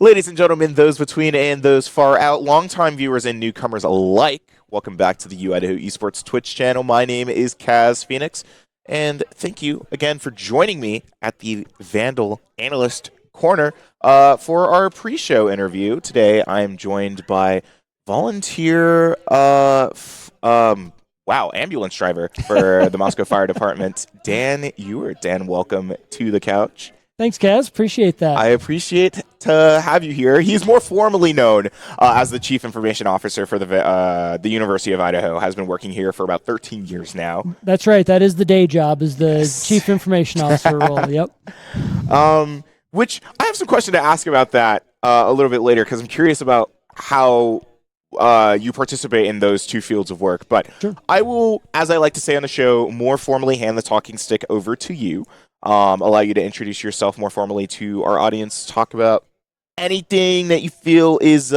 Ladies and gentlemen, those between and those far out, longtime viewers and newcomers alike, welcome back to the Idaho Esports Twitch channel. My name is Kaz Phoenix, and thank you again for joining me at the Vandal Analyst Corner for our pre-show interview. Today, I am joined by volunteer, ambulance driver for the Moscow Fire Department, Dan Ewert. Dan, welcome to the couch. Thanks, Kaz. Appreciate that. I appreciate to have you here. He's more formally known as the Chief Information Officer for the University of Idaho. Has been working here for about 13 years now. That's right. That is the day job, is the Chief Information Officer role. Yep. Which I have some question to ask about that a little bit later, because I'm curious about how you participate in those two fields of work. But sure. I will, as I like to say on the show, more formally hand the talking stick over to you. Allow you to introduce yourself more formally to our audience, talk about anything that you feel is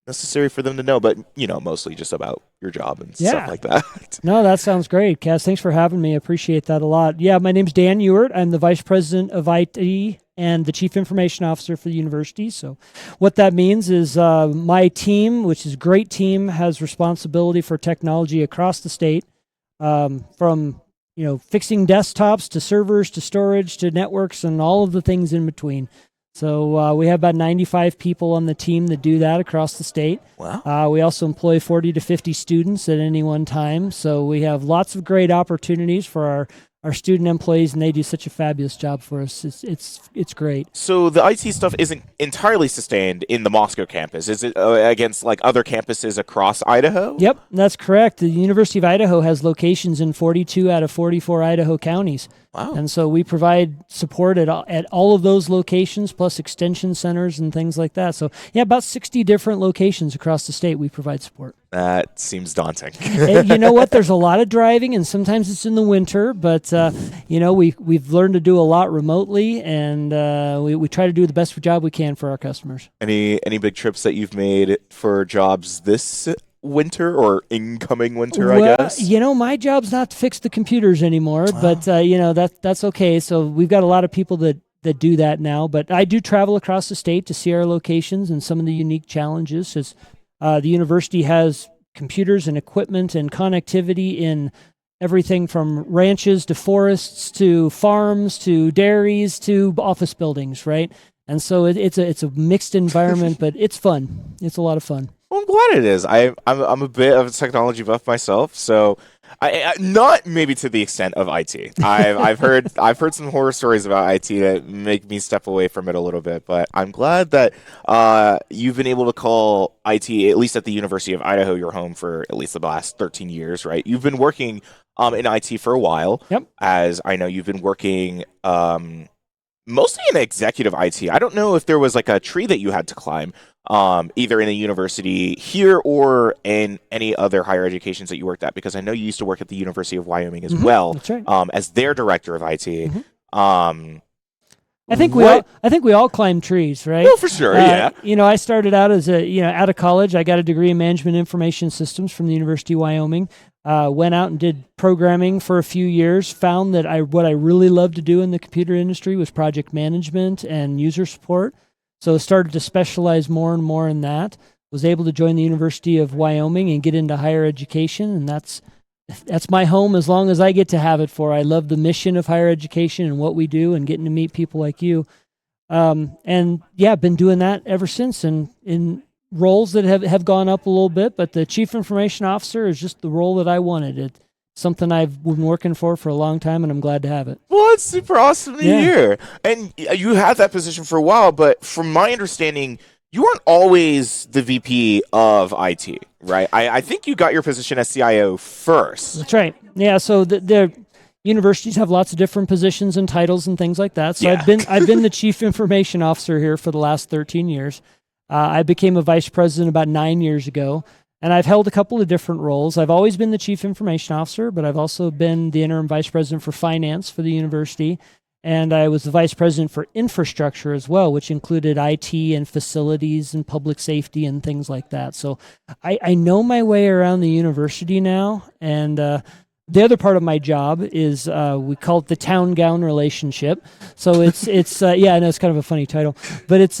necessary for them to know, but, you know, mostly just about your job and stuff like that. No, that sounds great, Kaz. Thanks for having me. I appreciate that a lot. Yeah, my name's Dan Ewert. I'm the Vice President of IT and the Chief Information Officer for the university. So what that means is my team, which is a great team, has responsibility for technology across the state, from fixing desktops to servers to storage to networks and all of the things in between. So we have about 95 people on the team that do that across the state. Wow. We also employ 40 to 50 students at any one time. So we have lots of great opportunities for our student employees, and they do such a fabulous job for us. It's great. So the IT stuff isn't entirely sustained in the Moscow campus. Is it against like other campuses across Idaho? Yep, that's correct. The University of Idaho has locations in 42 out of 44 Idaho counties. Wow. And so we provide support at all of those locations, plus extension centers and things like that. So yeah, about 60 different locations across the state we provide support. That seems daunting. You know what? There's a lot of driving, and sometimes it's in the winter, but we've learned to do a lot remotely, and we try to do the best job we can for our customers. Any big trips that you've made for jobs this winter or incoming winter, I guess? My job's not to fix the computers anymore, but that's okay. So we've got a lot of people that do that now, but I do travel across the state to see our locations and some of the unique challenges. As the university has computers and equipment and connectivity in everything from ranches to forests to farms to dairies to office buildings, right? And so it's a mixed environment, but it's fun. It's a lot of fun. Well, I'm glad it is. I'm a bit of a technology buff myself, so I not maybe to the extent of IT. I've heard some horror stories about IT that make me step away from it a little bit, but I'm glad that you've been able to call IT, at least at the University of Idaho, your home for at least the last 13 years, right? You've been working in IT for a while. Yep. As I know, you've been working mostly in executive IT. I don't know if there was like a tree that you had to climb, either in a university here or in any other higher educations that you worked at, because I know you used to work at the University of Wyoming as well, that's right. As their director of IT. Mm-hmm. I think we all climb trees, right? Oh, for sure, yeah. I started out as out of college. I got a degree in management information systems from the University of Wyoming. Went out and did programming for a few years. Found that what I really loved to do in the computer industry was project management and user support. So started to specialize more and more in that. Was able to join the University of Wyoming and get into higher education, and that's my home as long as I get to have it for. I love the mission of higher education and what we do, and getting to meet people like you. And yeah, I've been doing that ever since, and in roles that have gone up a little bit, but the Chief Information Officer is just the role that I wanted. It's something I've been working for a long time, and I'm glad to have it. Well, it's super awesome to hear. And you had that position for a while, but from my understanding, you weren't always the VP of IT, right? I think you got your position as CIO first. That's right. Yeah, so the universities have lots of different positions and titles and things like that. So yeah. I've been the Chief Information Officer here for the last 13 years. I became a vice president about 9 years ago, and I've held a couple of different roles. I've always been the Chief Information Officer, but I've also been the interim vice president for finance for the university, and I was the vice president for infrastructure as well, which included IT and facilities and public safety and things like that. So I know my way around the university now, and the other part of my job is we call it the town gown relationship. So it's I know it's kind of a funny title, but it's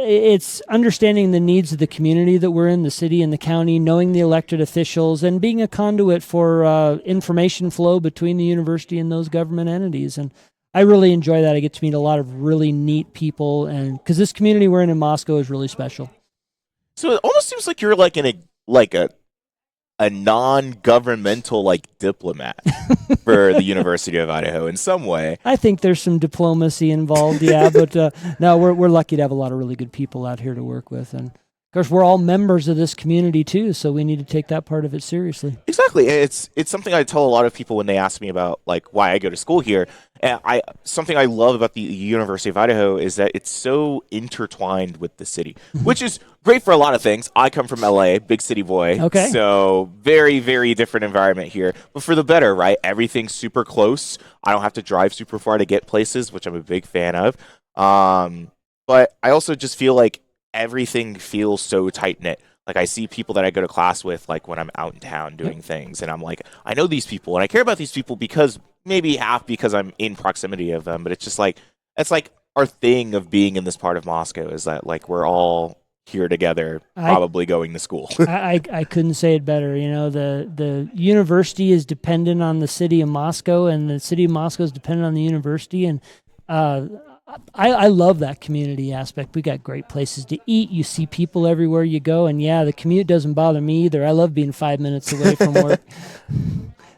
it's understanding the needs of the community that we're in, the city and the county, knowing the elected officials, and being a conduit for information flow between the university and those government entities. And I really enjoy that. I get to meet a lot of really neat people, and because this community we're in Moscow is really special. So it almost seems like you're like in a non-governmental like diplomat for the University of Idaho in some way. I think there's some diplomacy involved, yeah, but no, we're lucky to have a lot of really good people out here to work with, and of course we're all members of this community too, so we need to take that part of it seriously. Exactly. It's something I tell a lot of people when they ask me about like why I go to school here. And something I love about the University of Idaho is that it's so intertwined with the city, which is great for a lot of things. I come from LA, big city boy. Okay. So very, very different environment here, but for the better, right? Everything's super close. I don't have to drive super far to get places, which I'm a big fan of. But I also just feel like everything feels so tight knit. Like I see people that I go to class with, like when I'm out in town doing things, and I'm like, I know these people, and I care about these people because maybe half because I'm in proximity of them, but it's just like it's like our thing of being in this part of Moscow is that like we're all here together, probably going to school. I couldn't say it better. You know, the university is dependent on the city of Moscow, and the city of Moscow is dependent on the university, and I love that community aspect. We got great places to eat. You see people everywhere you go, and yeah, the commute doesn't bother me either. I love being 5 minutes away from work.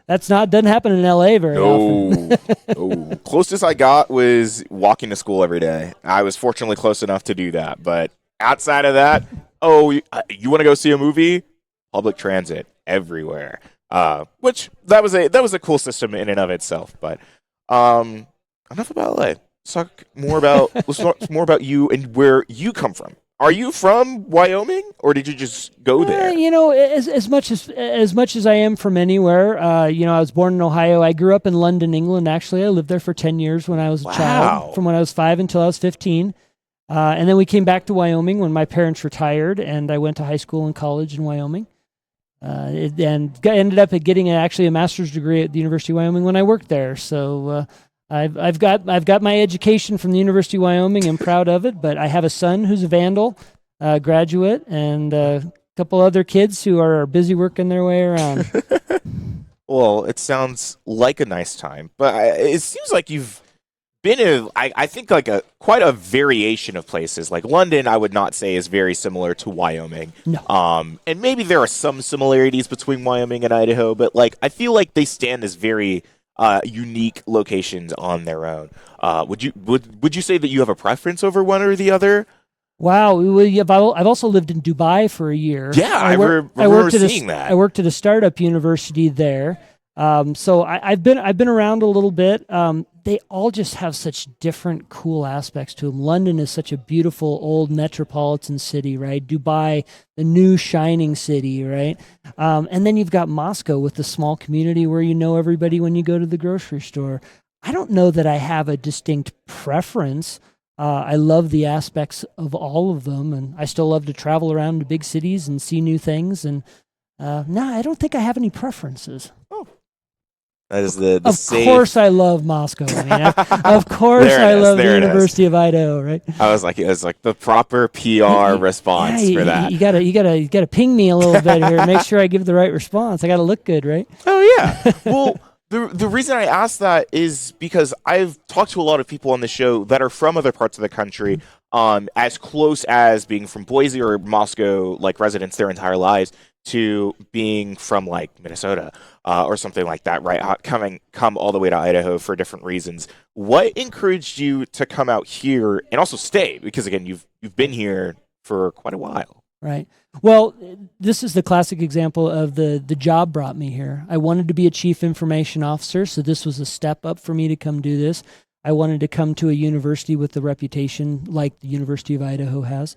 Doesn't happen in LA very often. No. Closest I got was walking to school every day. I was fortunately close enough to do that, but outside of that, you want to go see a movie? Public transit everywhere. Which that was a cool system in and of itself. But enough about LA. Let's talk more about you and where you come from. Are you from Wyoming, or did you just go there? You know, as much as I am from anywhere. You know, I was born in Ohio. I grew up in London, England. Actually, I lived there for 10 years when I was a child, from when I was 5 until I was 15. And then we came back to Wyoming when my parents retired, and I went to high school and college in Wyoming. And ended up getting actually a master's degree at the University of Wyoming when I worked there. So I've got my education from the University of Wyoming. I'm proud of it. But I have a son who's a Vandal graduate, and a couple other kids who are busy working their way around. Well, it sounds like a nice time, but it seems like you've been in, I think, like quite a variation of places. Like London, I would not say is very similar to Wyoming. No. And maybe there are some similarities between Wyoming and Idaho, but like I feel like they stand as very unique locations on their own. Would you say that you have a preference over one or the other? Wow, I've also lived in Dubai for a year. Yeah, I remember seeing that. I worked at a startup university there. So I've been around a little bit. They all just have such different cool aspects to them. London is such a beautiful old metropolitan city, right? Dubai, the new shining city, right? And then you've got Moscow with the small community where you know everybody when you go to the grocery store. I don't know that I have a distinct preference. I love the aspects of all of them, and I still love to travel around to big cities and see new things. And no, I don't think I have any preferences. Oh. That is the of safe. course, I love Moscow. I mean, of course, I love the University of Idaho, right? I was like, it was like the proper PR response for that. You gotta ping me a little bit here. Make sure I give the right response. I gotta look good, right? Oh yeah. Well, the reason I asked that is because I've talked to a lot of people on the show that are from other parts of the country, as close as being from Boise or Moscow, like residents their entire lives, to being from like Minnesota or something like that, right? Come all the way to Idaho for different reasons. What encouraged you to come out here and also stay? Because again, you've been here for quite a while. Right. Well, this is the classic example of the job brought me here. I wanted to be a chief information officer, so this was a step up for me to come do this. I wanted to come to a university with the reputation like the University of Idaho has.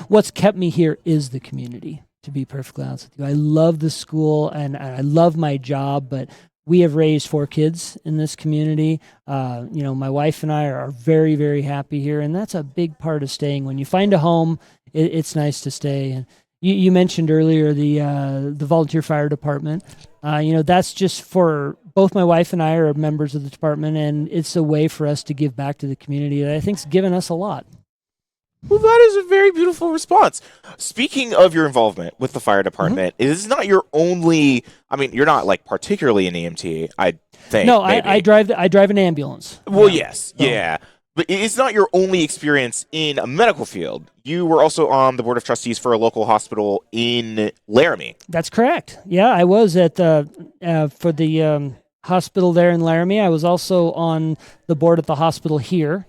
What's kept me here is the community, to be perfectly honest with you. I love the school and I love my job, but we have raised 4 kids in this community. My wife and I are very, very happy here, and that's a big part of staying. When you find a home, it's nice to stay. And you mentioned earlier the volunteer fire department. That's just for both my wife and I are members of the department, and it's a way for us to give back to the community that I think's given us a lot. Well, that is a very beautiful response. Speaking of your involvement with the fire Hmm. department, it is not your only. I mean, you're not like particularly an EMT. I think No, I maybe. drive an ambulance. Well, Yeah. yes, So yeah, but it's not your only experience in a medical field. You were also on the board of trustees for a local hospital in Laramie. that's correct. Yeah, I was at the for the hospital there in Laramie. I was also on the board at the hospital here.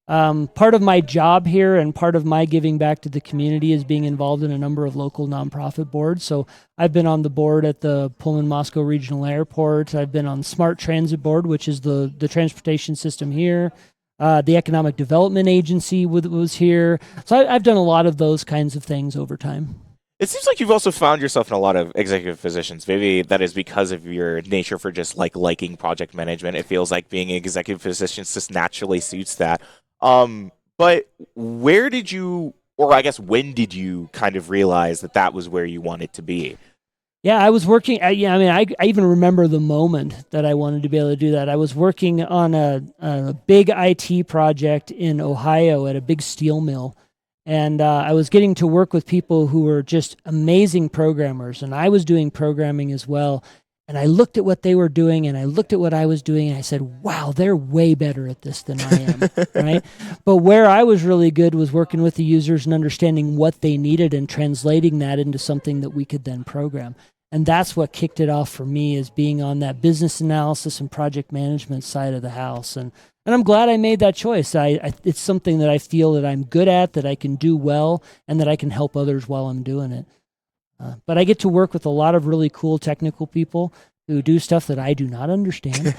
Part of my job here and part of my giving back to the community is being involved in a number of local nonprofit boards. So I've been on the board at the Pullman Moscow Regional Airport. I've been on Smart Transit Board, which is the transportation system here. The Economic Development Agency was here. So I've done a lot of those kinds of things over time. It seems like you've also found yourself in a lot of executive positions. Maybe that is because of your nature for just like liking project management. It feels like being in executive positions just naturally suits that. But where did you, or I guess when did you kind of realize that that was where you wanted to be? Yeah, I was working. Yeah, I mean, I even remember the moment that I wanted to be able to do that. I was working on a big IT project in Ohio at a big steel mill. And I was getting to work with people who were just amazing programmers. And I was doing programming as well. And I looked at what they were doing and I looked at what I was doing and I said, wow, they're way better at this than I am. Right. But where I was really good was working with the users and understanding what they needed and translating that into something that we could then program. And that's what kicked it off for me, is being on that business analysis and project management side of the house. And I'm glad I made that choice. It's something that I feel that I'm good at, that I can do well, and that I can help others while I'm doing it. But I get to work with a lot of really cool technical people who do stuff that I do not understand.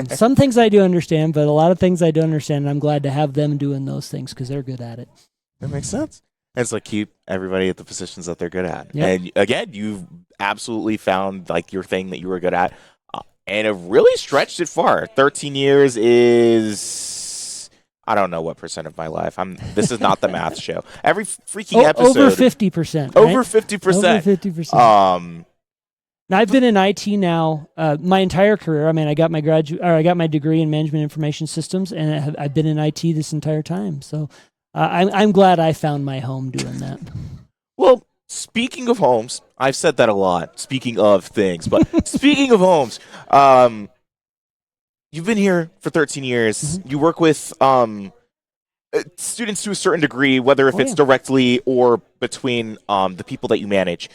Some things I do understand, but a lot of things I don't understand. And I'm glad to have them doing those things because they're good at it. That makes sense. And it's like keep everybody at the positions that they're good at. Yep. And again, you've absolutely found like your thing that you were good at, and have really stretched it far. 13 years is I don't know what percent of my life. This is not the math show. Every freaking episode over 50%. over right? 50%. Over 50%. Now, I've been in IT now my entire career. I mean, I got my degree in management information systems, and I've been in IT this entire time. So I'm glad I found my home doing that. Well, speaking of homes, I've said that a lot. Speaking of things, but speaking of homes, you've been here for 13 years. Mm-hmm. You work with students to a certain degree, whether if it's yeah. directly or between the people that you manage.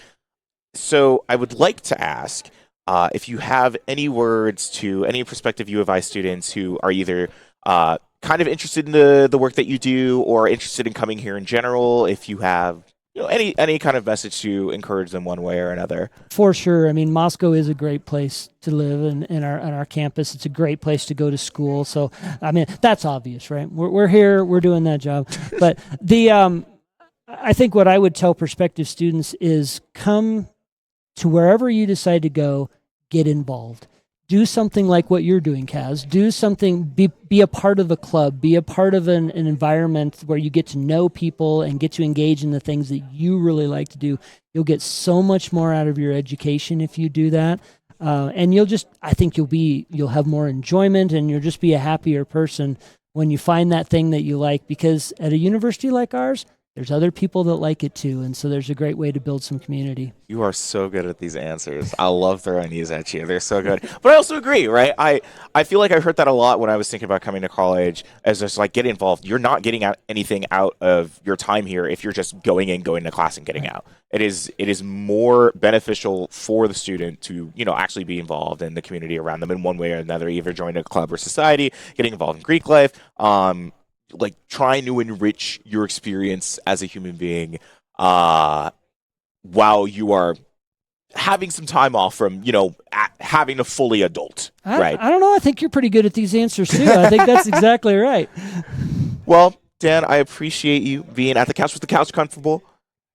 So I would like to ask if you have any words to any prospective U of I students who are either kind of interested in the work that you do or interested in coming here in general, if you have any kind of message to encourage them one way or another. For sure. I mean, Moscow is a great place to live, and in our campus, it's a great place to go to school. So, I mean, that's obvious, right? We're here, we're doing that job. But I think what I would tell prospective students is come to wherever you decide to go, get involved. Do something like what you're doing, Kaz. Do something, be a part of a club, be a part of an environment where you get to know people and get to engage in the things that you really like to do. You'll get so much more out of your education if you do that. And I think you'll have more enjoyment, and you'll just be a happier person when you find that thing that you like, because at a university like ours, there's other people that like it too. And so there's a great way to build some community. You are so good at these answers. I love throwing these at you. They're so good. But I also agree, right? I feel like I heard that a lot when I was thinking about coming to college, as just like get involved. You're not getting anything out of your time here if you're just going to class and getting out. It is more beneficial for the student to, actually be involved in the community around them in one way or another, either join a club or society, getting involved in Greek life, like trying to enrich your experience as a human being while you are having some time off from, having a fully adult, right? I don't know. I think you're pretty good at these answers too. I think that's exactly right. Well, Dan, I appreciate you being at the couch. Was the couch comfortable?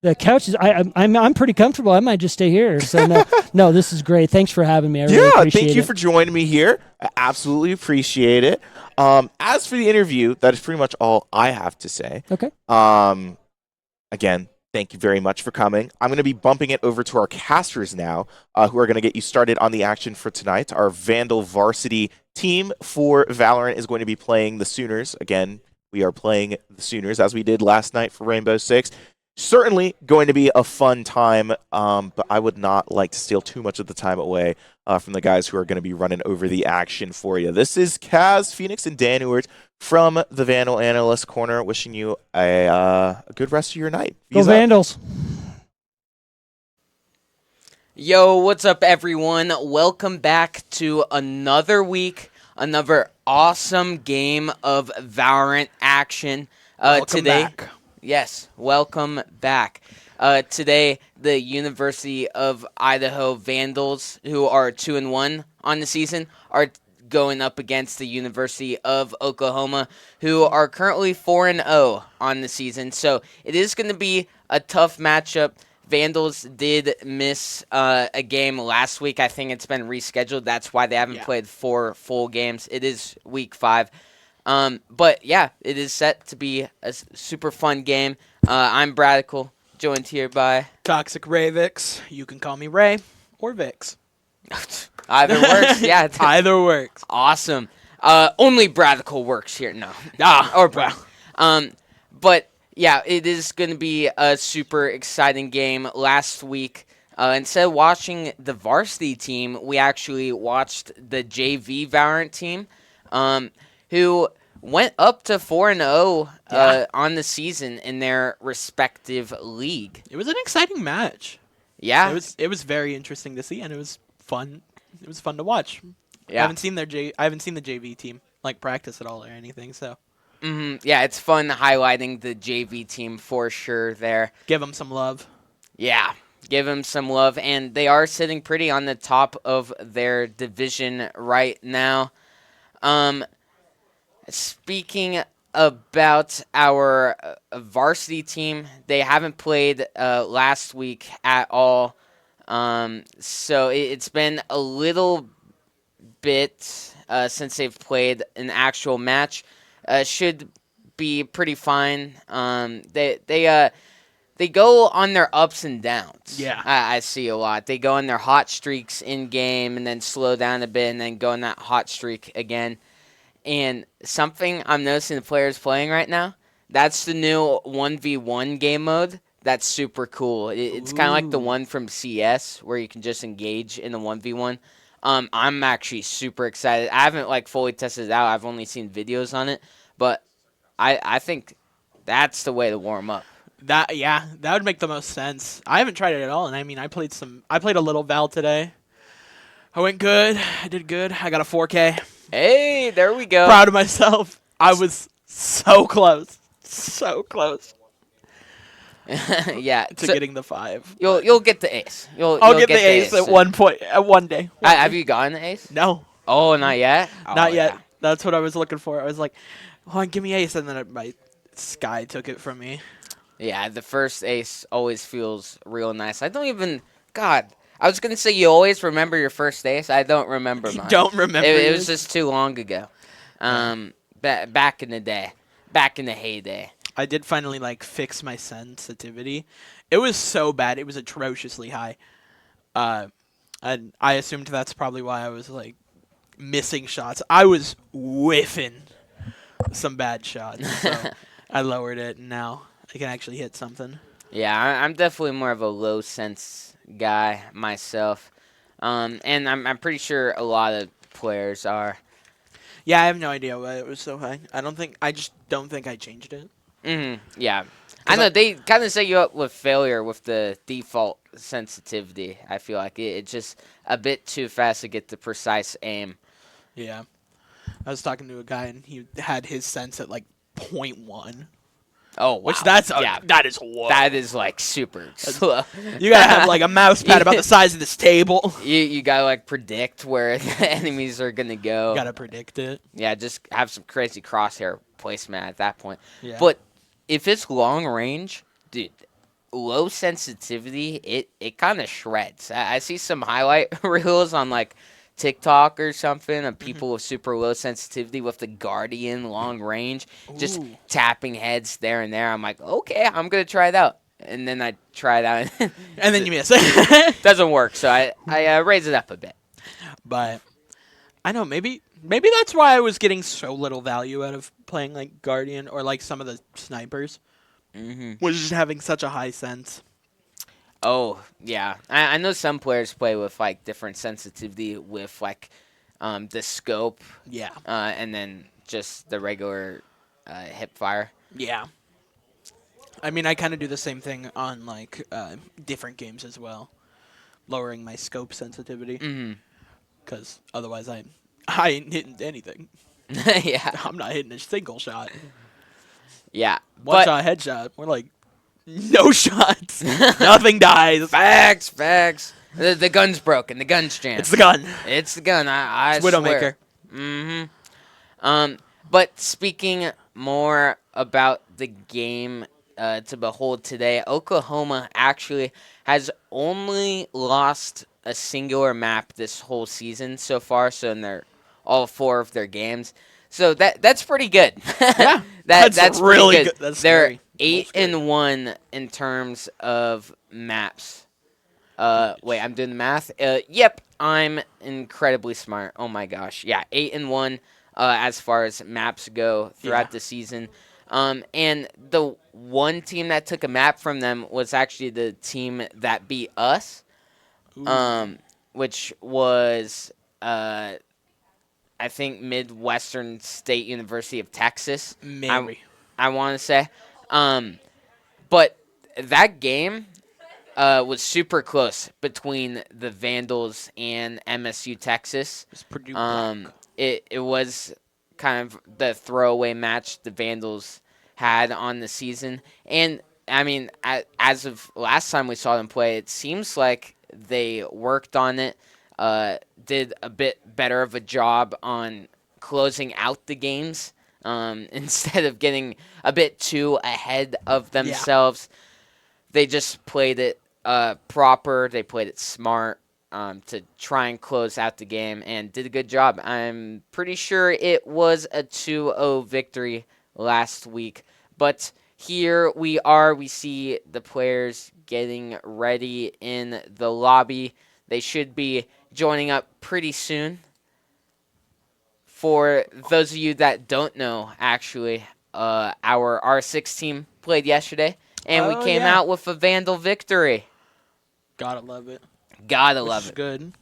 The couch is. I'm pretty comfortable. I might just stay here. So no, this is great. Thanks for having me. I really appreciate thank you it. for joining me here. I absolutely appreciate it. As for the interview, that is pretty much all I have to say. Okay. Again, thank you very much for coming. I'm going to be bumping it over to our casters now, who are going to get you started on the action for tonight. Our Vandal varsity team for Valorant is going to be playing the Sooners. Again, We are playing the Sooners as we did last night for Rainbow Six. Certainly going to be a fun time, but I would not like to steal too much of the time away from the guys who are going to be running over the action for you. This is Kaz, Phoenix, and Dan Ewart from the Vandal Analyst Corner, wishing you a good rest of your night. Go Vandals. Yo, what's up, everyone? Welcome back to another week, another awesome game of Valorant action. Today, back. Yes, welcome back. Today, the University of Idaho Vandals, who are 2-1 on the season, are going up against the University of Oklahoma, who are currently 4-0 on the season. So it is going to be a tough matchup. Vandals did miss a game last week. I think it's been rescheduled. That's why they haven't played 4 full games. It is week 5. But yeah, it is set to be a super fun game. I'm Bradical, joined here by Toxic Ray Vix. You can call me Ray or Vix. either works. Yeah, Either works. awesome. Only Bradical works here. No, or Brad. But yeah, it is going to be a super exciting game. Last week, instead of watching the varsity team, we actually watched the JV Valorant team, who went up to 4-0 on the season in their respective league. It was an exciting match. Yeah, It was very interesting to see, and it was fun. It was fun to watch. Yeah. I haven't seen the JV team practice at all or anything. So yeah, it's fun highlighting the JV team for sure there. give them some love. Yeah, give them some love, and they are sitting pretty on the top of their division right now. Speaking about our varsity team, they haven't played last week at all. So it's been a little bit since they've played an actual match. Should be pretty fine. They go on their ups and downs. Yeah. I see a lot. They go on their hot streaks in game and then slow down a bit and then go on that hot streak again. And something I'm noticing the players playing right now, that's the new 1v1 game mode. That's super cool. It's kind of like the one from CS where you can just engage in the 1v1. I'm actually super excited. I haven't fully tested it out. I've only seen videos on it, but I think that's the way to warm up. That would make the most sense. I haven't tried it at all, and I mean, I played a little Val today. I went good. I did good. I got a 4K. Hey, there we go. Proud of myself. I was so close. So close Yeah, to getting the 5. You'll get the ace. I'll get the ace at one point, at one day. Have you gotten the ace? No. Oh, not yet? Not yet. Yeah. That's what I was looking for. I was like, oh, give me ace, and then my Sky took it from me. Yeah, the first ace always feels real nice. I don't even... God, I was going to say you always remember your first ace. I don't remember mine. Don't remember. It was just too long ago. Back in the day. Back in the heyday. I did finally fix my sensitivity. It was so bad. It was atrociously high. And I assumed that's probably why I was missing shots. I was whiffing some bad shots. So I lowered it, and now I can actually hit something. Yeah, I'm definitely more of a low sense guy myself. And I'm pretty sure a lot of players are. Yeah, I have no idea why it was so high. I just don't think I changed it. Yeah. I know they kind of set you up with failure with the default sensitivity. I feel like it's just a bit too fast to get the precise aim. Yeah. I was talking to a guy, and he had his sense at 0.1. Oh, wow. Which that is low. That is super slow. You gotta have a mouse pad about the size of this table. You gotta predict where the enemies are gonna go. You gotta predict it. Yeah, just have some crazy crosshair placement at that point. Yeah. But if it's long range, dude, low sensitivity, it kind of shreds. I see some highlight reels on TikTok or something of people with super low sensitivity with the Guardian long range, just tapping heads there and there. I'm like, okay, I'm gonna try it out, and then I try it out, and then you miss. Doesn't work, so I raise it up a bit. But I know maybe that's why I was getting so little value out of playing like Guardian or like some of the snipers Mm-hmm. was just having such a high sense. Oh, yeah. I know some players play with, like, different sensitivity with, like, the scope Yeah. and then just the regular hip fire. Yeah. I mean, I kind of do the same thing on like different games as well, lowering my scope sensitivity Mm-hmm. because otherwise I ain't hitting anything. Yeah. I'm not hitting a single shot. Yeah. One But shot headshot. We're like no shots. Nothing dies. facts. The gun's broken. The gun's jammed. It's the gun. It's the gun. I It's swear. Widowmaker. Mm-hmm. But speaking more about the game to behold today, Oklahoma actually has only lost a singular map this whole season so far. So in their all 4 of their games, so that's pretty good. Yeah, that's really pretty good. That's They're scary. 8-1 in terms of maps. Wait, I'm doing the math. Yep, I'm incredibly smart. Oh my gosh, yeah, 8-1 as far as maps go throughout the season. And the one team that took a map from them was actually the team that beat us, which was I think Midwestern State University of Texas. Maybe. I want to say, but that game was super close between the Vandals and MSU Texas. It's Purdue Black. It was kind of the throwaway match the Vandals had on the season, and I mean, as of last time we saw them play, it seems like they worked on it, did a bit better of a job on closing out the games instead of getting a bit too ahead of themselves. They just played it proper. They played it smart to try and close out the game and did a good job. I'm pretty sure it was a 2-0 victory last week. But here we are. We see the players getting ready in the lobby. They should be joining up pretty soon. For those of you that don't know, actually, our R6 team played yesterday, and we came out with a Vandal victory. Gotta love it. Gotta Which love is it. good.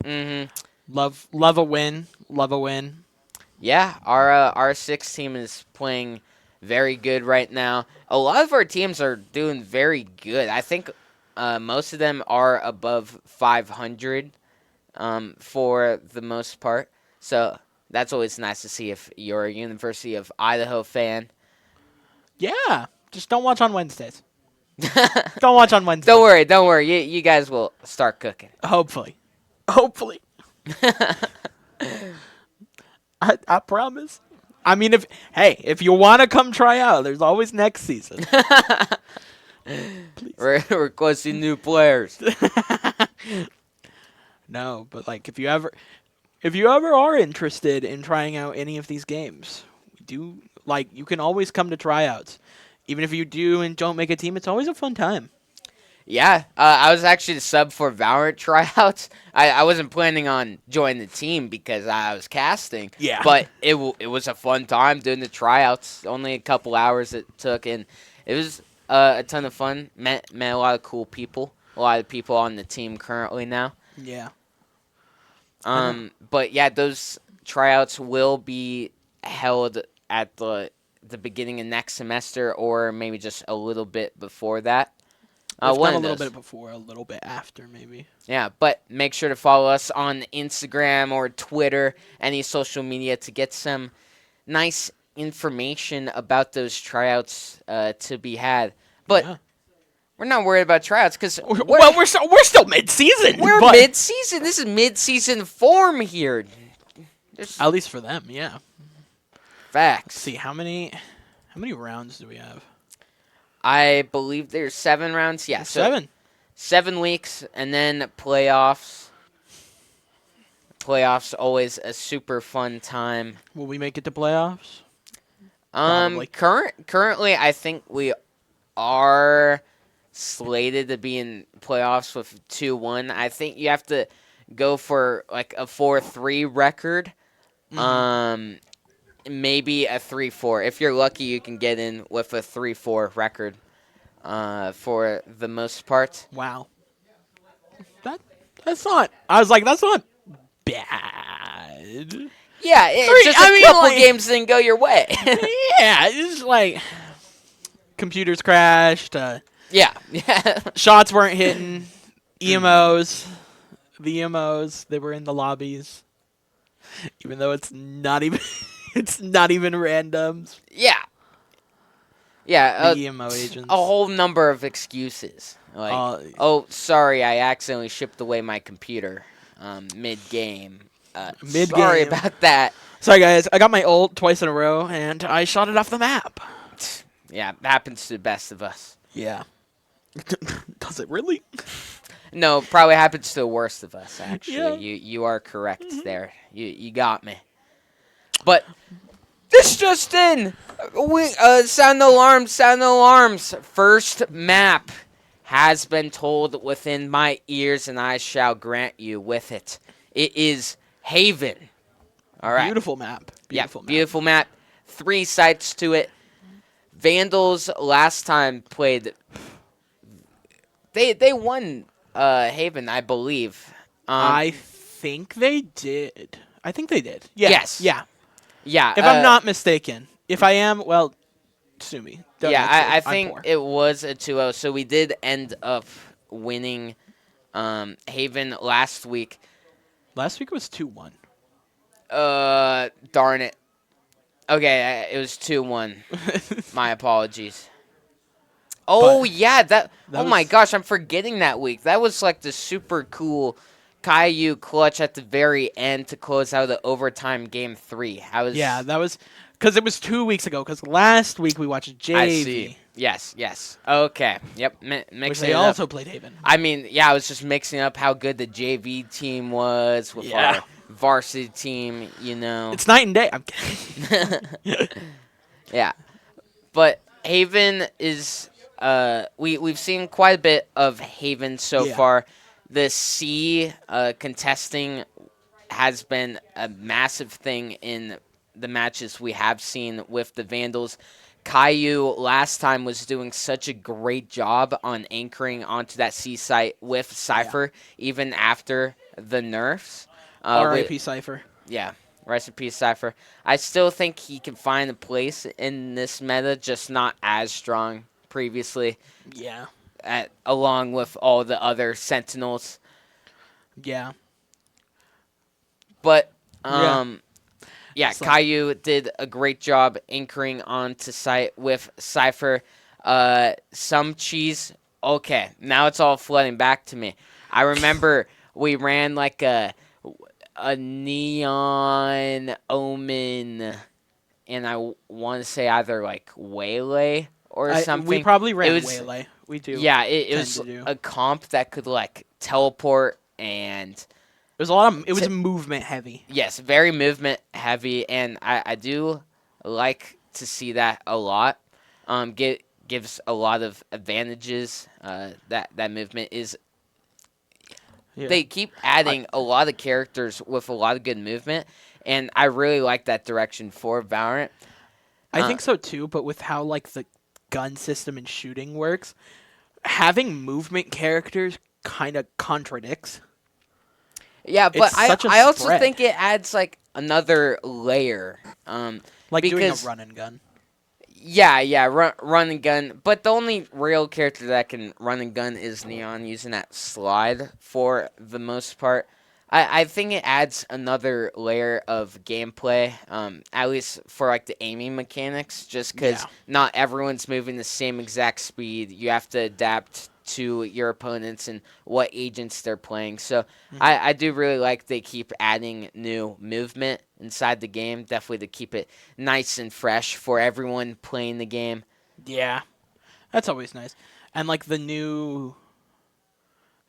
Mm-hmm. Love a win. Love a win. Yeah, our R6 team is playing very good right now. A lot of our teams are doing very good. I think most of them are above 500 for the most part. So that's always nice to see if you're a University of Idaho fan. Yeah. Just don't watch on Wednesdays. Don't watch on Wednesdays. Don't worry. You guys will start cooking. Hopefully. I promise. I mean, if you want to come try out, there's always next season. We're requesting new players. No, but like if you ever are interested in trying out any of these games, you can always come to tryouts. Even if you do and don't make a team, it's always a fun time. Yeah, I was actually the sub for Valorant tryouts. I wasn't planning on joining the team because I was casting. Yeah. But it was a fun time doing the tryouts. Only a couple hours it took, and it was a ton of fun. Met a lot of cool people. A lot of people on the team currently now. Yeah. But yeah, those tryouts will be held at the beginning of next semester, or maybe just a little bit before that. We've One done a of little those. bit before, a little bit after, maybe. Yeah, but make sure to follow us on Instagram or Twitter, any social media, to get some nice information about those tryouts to be had. But Yeah. we're not worried about tryouts because We're still mid-season. we're but- mid-season. This is mid-season form here. There's At least for them, yeah. facts. Let's see, how many rounds do we have? I believe there's 7 rounds. Yeah, so 7. 7 weeks, and then playoffs. Playoffs always a super fun time. Will we make it to playoffs? Probably. Currently, I think we are slated to be in playoffs with 2-1. I think you have to go for like a 4-3 record. maybe a 3-4. If you're lucky, you can get in with a 3-4 record for the most part. Wow. That's not. I was like, that's not bad. Yeah, it's just a couple games didn't go your way. Yeah, it's like computers crashed. Yeah. Shots weren't hitting. EMOs. The EMOs, they were in the lobbies. Even though it's not even it's not even randoms. Yeah. Yeah, The EMO agents. a whole number of excuses. Like, oh, sorry, I accidentally shipped away my computer mid-game. Mid-game. Sorry about that. Sorry, guys. I got my ult twice in a row, and I shot it off the map. Yeah, happens to the best of us. Yeah. Does it really? No, probably happens to the worst of us, actually. Yeah. You are correct there. You got me. But this just in. Sound alarms. First map has been told within my ears, and I shall grant you with it. It is Haven. All right. Beautiful map. Beautiful map. 3 sites to it. Vandals last time played. They won Haven, I believe. I think they did. Yeah. Yes. Yeah. Yeah. If I'm not mistaken. If I am, well, sue me. Don't Yeah, answer. I I'm think poor. it was a 2-0. So we did end up winning Haven last week. Last week was 2-1. Darn it. Okay, it was 2-1. My apologies. Oh, yeah, oh my gosh, I'm forgetting that week. That was like the super cool Caillou clutch at the very end to close out the overtime game 3. Yeah, that was because it was 2 weeks ago. Because last week we watched JV. I see. Yes. Okay. Yep. Which Mixing they it also up. played Haven. I mean, yeah, I was just mixing up how good the JV team was with our varsity team, you know. It's night and day. I'm kidding. Yeah. But Haven is we've seen quite a bit of Haven so far. The C contesting has been a massive thing in the matches we have seen with the Vandals. Caillou last time was doing such a great job on anchoring onto that C site with Cypher, even after the nerfs. R.I.P. Cypher. Yeah, rest in peace, Cypher. I still think he can find a place in this meta, just not as strong previously. Yeah. Along with all the other Sentinels. Yeah. But, So- Caillou did a great job anchoring onto site with Cypher. Some cheese. Okay, now it's all flooding back to me. I remember we ran like a neon omen, and I want to say either like Waylay or something. We probably ran It was- Waylay. We do. Yeah, it tend was to do. a comp that could like teleport and It was a lot of. It was movement heavy. yes, very movement heavy, and I do like to see that a lot. Gives a lot of advantages. That movement is. Yeah. They keep adding a lot of characters with a lot of good movement, and I really like that direction for Valorant. I think so too, but with how like the gun system and shooting works, having movement characters kind of contradicts. Yeah, but It's such a I also spread. think it adds like another layer. Like doing a Because- run and gun. Yeah, run and gun. But the only real character that can run and gun is Neon using that slide for the most part. I think it adds another layer of gameplay, at least for like the aiming mechanics, just because Yeah. not everyone's moving the same exact speed. You have to adapt to your opponents and what agents they're playing. So I do really like they keep adding new movement inside the game, definitely to keep it nice and fresh for everyone playing the game. Yeah, that's always nice. And like the new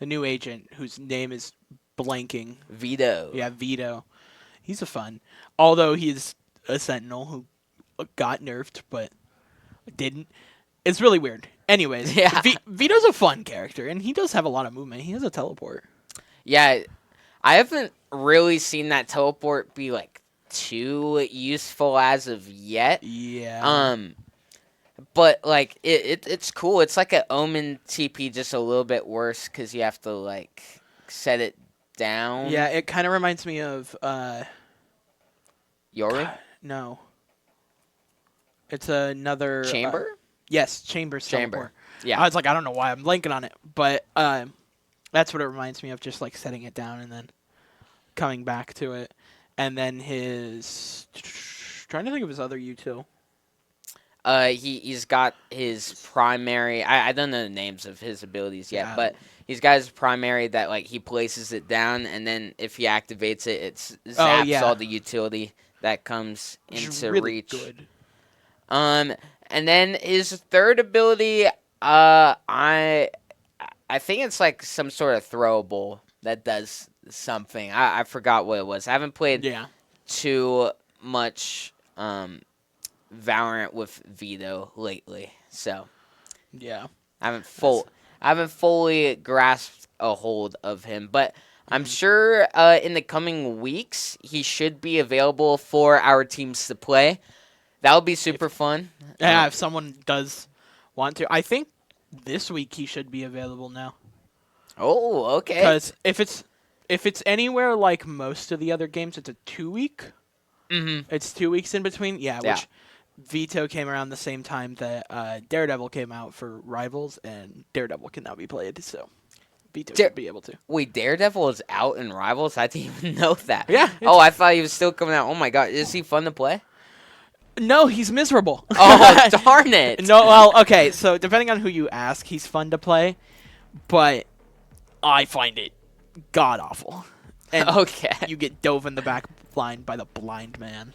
agent whose name is blanking. Vito. Yeah, Vito. He's a fun. Although he's a Sentinel who got nerfed but didn't. It's really weird. Anyways, Yeah. Vito's a fun character, and he does have a lot of movement. He has a teleport. Yeah, I haven't really seen that teleport be like too useful as of yet. Yeah. But like it's cool. It's like a Omen TP, just a little bit worse because you have to like set it down. Yeah, it kind of reminds me of Yori no. It's another Chamber. Yes, Chamber. Yeah. I was like, I don't know why I'm blanking on it, but that's what it reminds me of. Just like setting it down and then coming back to it, and then his trying to think of his other util. He's got his primary. I don't know the names of his abilities yet, Yeah. but he's got his primary that like he places it down, and then if he activates it, it zaps all the utility that comes Which is into really reach. good. And then his third ability, I think it's like some sort of throwable that does something. I forgot what it was. I haven't played Yeah. too much Valorant with Vito lately, so Yeah. I haven't fully grasped a hold of him, but I'm sure in the coming weeks he should be available for our teams to play. That would be super fun. Yeah, if someone does want to, I think this week he should be available now. Oh, okay. Because if it's anywhere like most of the other games, it's a 2-week. Mm-hmm. It's 2 weeks in between. Yeah, Yeah. which Vito came around the same time that Daredevil came out for Rivals, and Daredevil can now be played, so Vito should be able to. Wait, Daredevil is out in Rivals? I didn't even know that. Yeah. Oh, I thought he was still coming out. Oh my god, is he fun to play? No, he's miserable. Oh, darn it. No, well, okay, so depending on who you ask, he's fun to play, but I find it god-awful. And Okay. you get dove in the back blind by the blind man.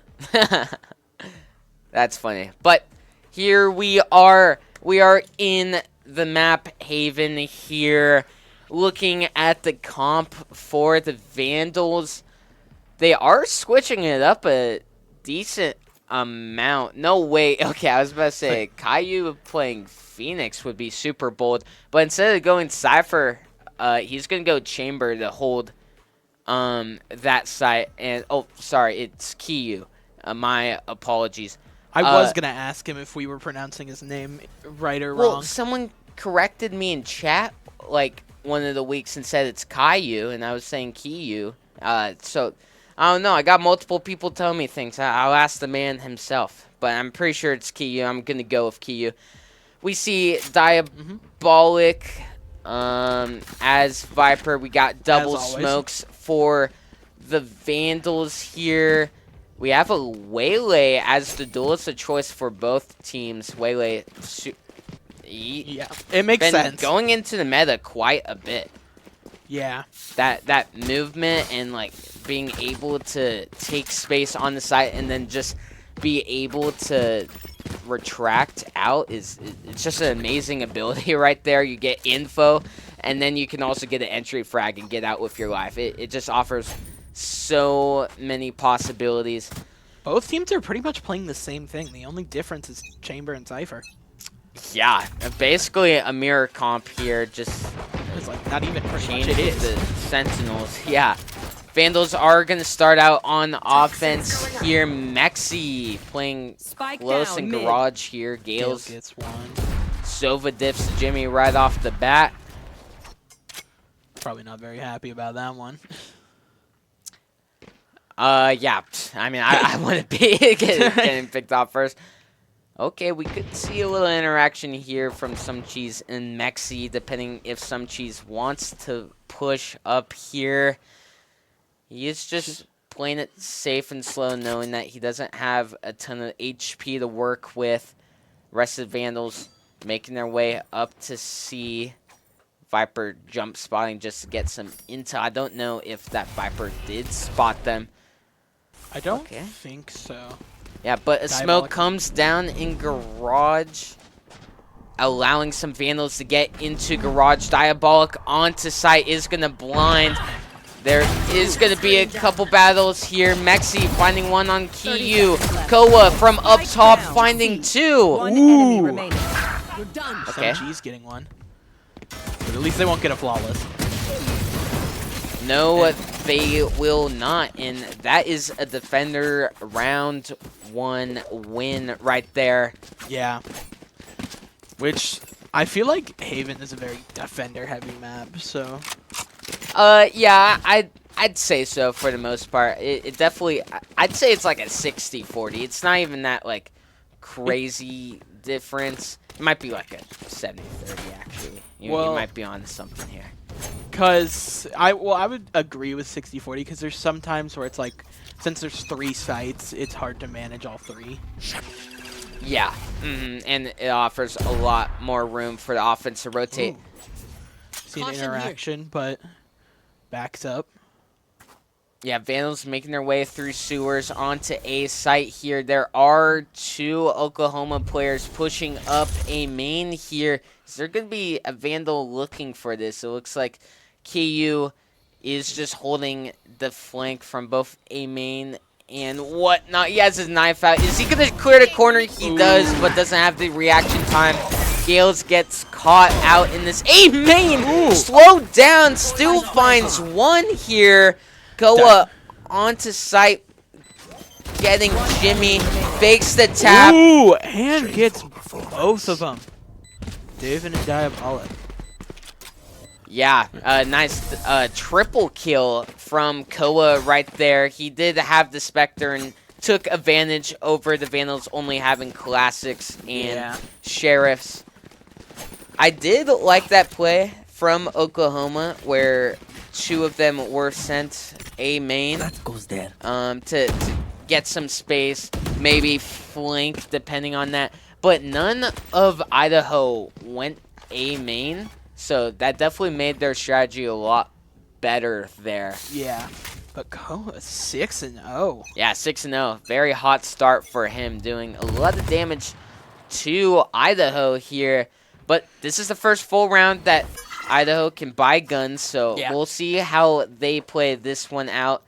That's funny. But here we are. We are in the map Haven here, looking at the comp for the Vandals. They are switching it up a decent amount. No way. Okay, I was about to say Caillou playing Phoenix would be super bold, but instead of going Cypher, he's gonna go Chamber to hold that site. And oh, sorry, it's Caillou. My apologies. I was going to ask him if we were pronouncing his name right or Well, wrong. someone corrected me in chat like one of the weeks and said it's Caillou, and I was saying Caillou. So I don't know. I got multiple people telling me things. I'll ask the man himself, but I'm pretty sure it's Caillou. I'm gonna go with Caillou. We see Diabolic as Viper. We got double smokes for the Vandals here. We have a Waylay as the duelist, a choice for both teams. Waylay, yeah, it makes sense. Going into the meta quite a bit. Yeah. That movement and like being able to take space on the side and then just be able to retract out it's just an amazing ability right there. You get info and then you can also get an entry frag and get out with your life. It just offers so many possibilities. Both teams are pretty much playing the same thing. The only difference is Chamber and Cypher. Yeah, basically a mirror comp here. Just it's like not even pretty much. changes It is. the Sentinels. Yeah, Vandals are gonna start out on offense here. Mexi playing close in garage here. Gales gets one. Sova diffs Jimmy right off the bat. Probably not very happy about that one. Yeah. I mean, I wouldn't be getting picked off first. Okay, we could see a little interaction here from Some Cheese and Mexi, depending if Some Cheese wants to push up here. He is just playing it safe and slow, knowing that he doesn't have a ton of HP to work with. Rest of the Vandals making their way up to C. Viper jump spotting just to get some intel. I don't know if that Viper did spot them. I don't think so. Yeah, but a smoke comes down in garage, allowing some Vandals to get into garage. Diabolic onto site is going to blind. There is going to be a couple battles here. Mexi finding one on Caillou. Koa from up top finding two. One enemy remaining. You're done. Okay. Some G's getting one. But at least they won't get a flawless. No they will not. And that is a Defender round 1 win right there. Yeah. Which I feel like Haven is a very Defender-heavy map, so... Yeah, I'd say so for the most part. It definitely, I'd say it's like a 60-40. It's not even that like crazy difference. It might be like a 70-30 actually. You might be on something here. Because I would agree with 60-40 because there's some times where it's like, since there's 3 sites, it's hard to manage all 3. Yeah, and it offers a lot more room for the offense to rotate. Ooh. See an interaction, but backs up. Yeah, Vandals making their way through sewers onto A site here. There are 2 Oklahoma players pushing up a main here. Is there going to be a Vandal looking for this? It looks like KU is just holding the flank from both A main and whatnot. He has his knife out. Is he going to clear the corner? He does, but doesn't have the reaction time. Gales gets caught out in this A main. Slowed down, still finds one here. Goa onto site, getting Jimmy, fakes the tap. Ooh, and gets both of them. David and Diabolic. Yeah, nice triple kill from Koa right there. He did have the Spectre and took advantage over the Vandals only having Classics and Sheriffs. I did like that play from Oklahoma where 2 of them were sent A main to get some space, maybe flank depending on that. But none of Idaho went A main, so that definitely made their strategy a lot better there. Yeah, but Koa 6-0. Yeah, 6-0. Very hot start for him, doing a lot of damage to Idaho here. But this is the first full round that Idaho can buy guns, so we'll see how they play this one out.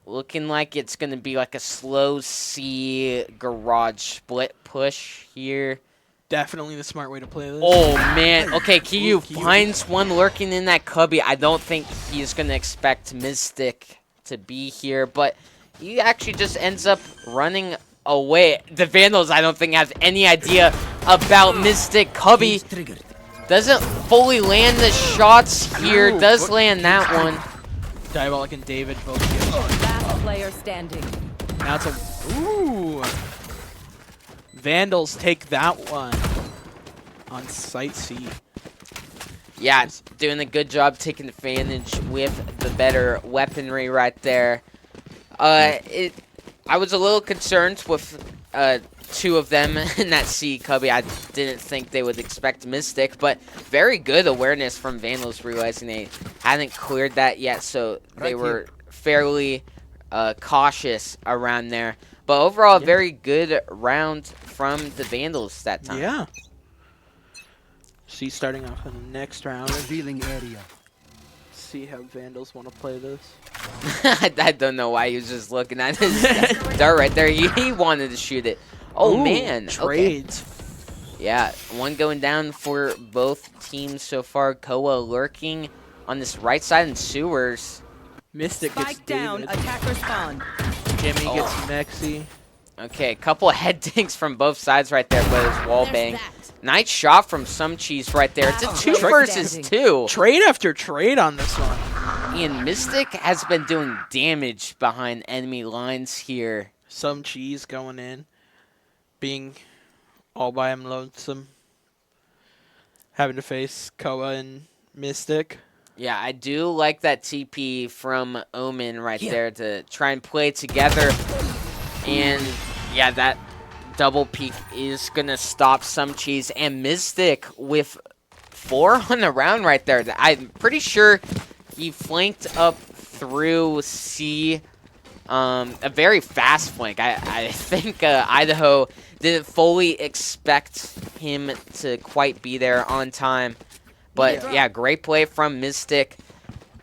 Looking like it's going to be like a slow C garage split push here. Definitely the smart way to play this. Oh, man. Okay, KU finds one lurking in that cubby. I don't think he's going to expect Mystic to be here, but he actually just ends up running away. The Vandals, I don't think, have any idea about Mystic. Cubby doesn't fully land the shots here. Does land that one. Diabolic and David both get Last player standing. Now it's a... Ooh. Vandals take that one on Site C. Yeah, it's doing a good job taking advantage with the better weaponry right there. I was a little concerned with 2 of them in that C cubby. I didn't think they would expect Mystic, but very good awareness from Vandals, realizing they hadn't cleared that yet, so they were fairly cautious around there. But overall, very good round from the Vandals that time. Yeah. C starting off in the next round. Revealing area. See how Vandals want to play this. I don't know why he was just looking at his dart right there. He wanted to shoot it. Oh, Ooh, man. Trades. Okay. Yeah, one going down for both teams so far. Koa lurking on this right side in sewers. Mystic gets Spike down, David. attacker spawn. Jimmy gets Mexi. Okay, a couple of head dinks from both sides right there, but it's wall bang. Nice shot from Some Cheese right there. It's a 2 versus 2. Trade after trade on this one. And Mystic has been doing damage behind enemy lines here. Some Cheese going in. Being all by him lonesome. Having to face Koa and Mystic. Yeah, I do like that TP from Omen right there to try and play together. And yeah, that double peek is going to stop Some Cheese. And Mystic with 4 on the round right there. I'm pretty sure he flanked up through C. A very fast flank. I think Idaho didn't fully expect him to quite be there on time. But yeah, great play from Mystic.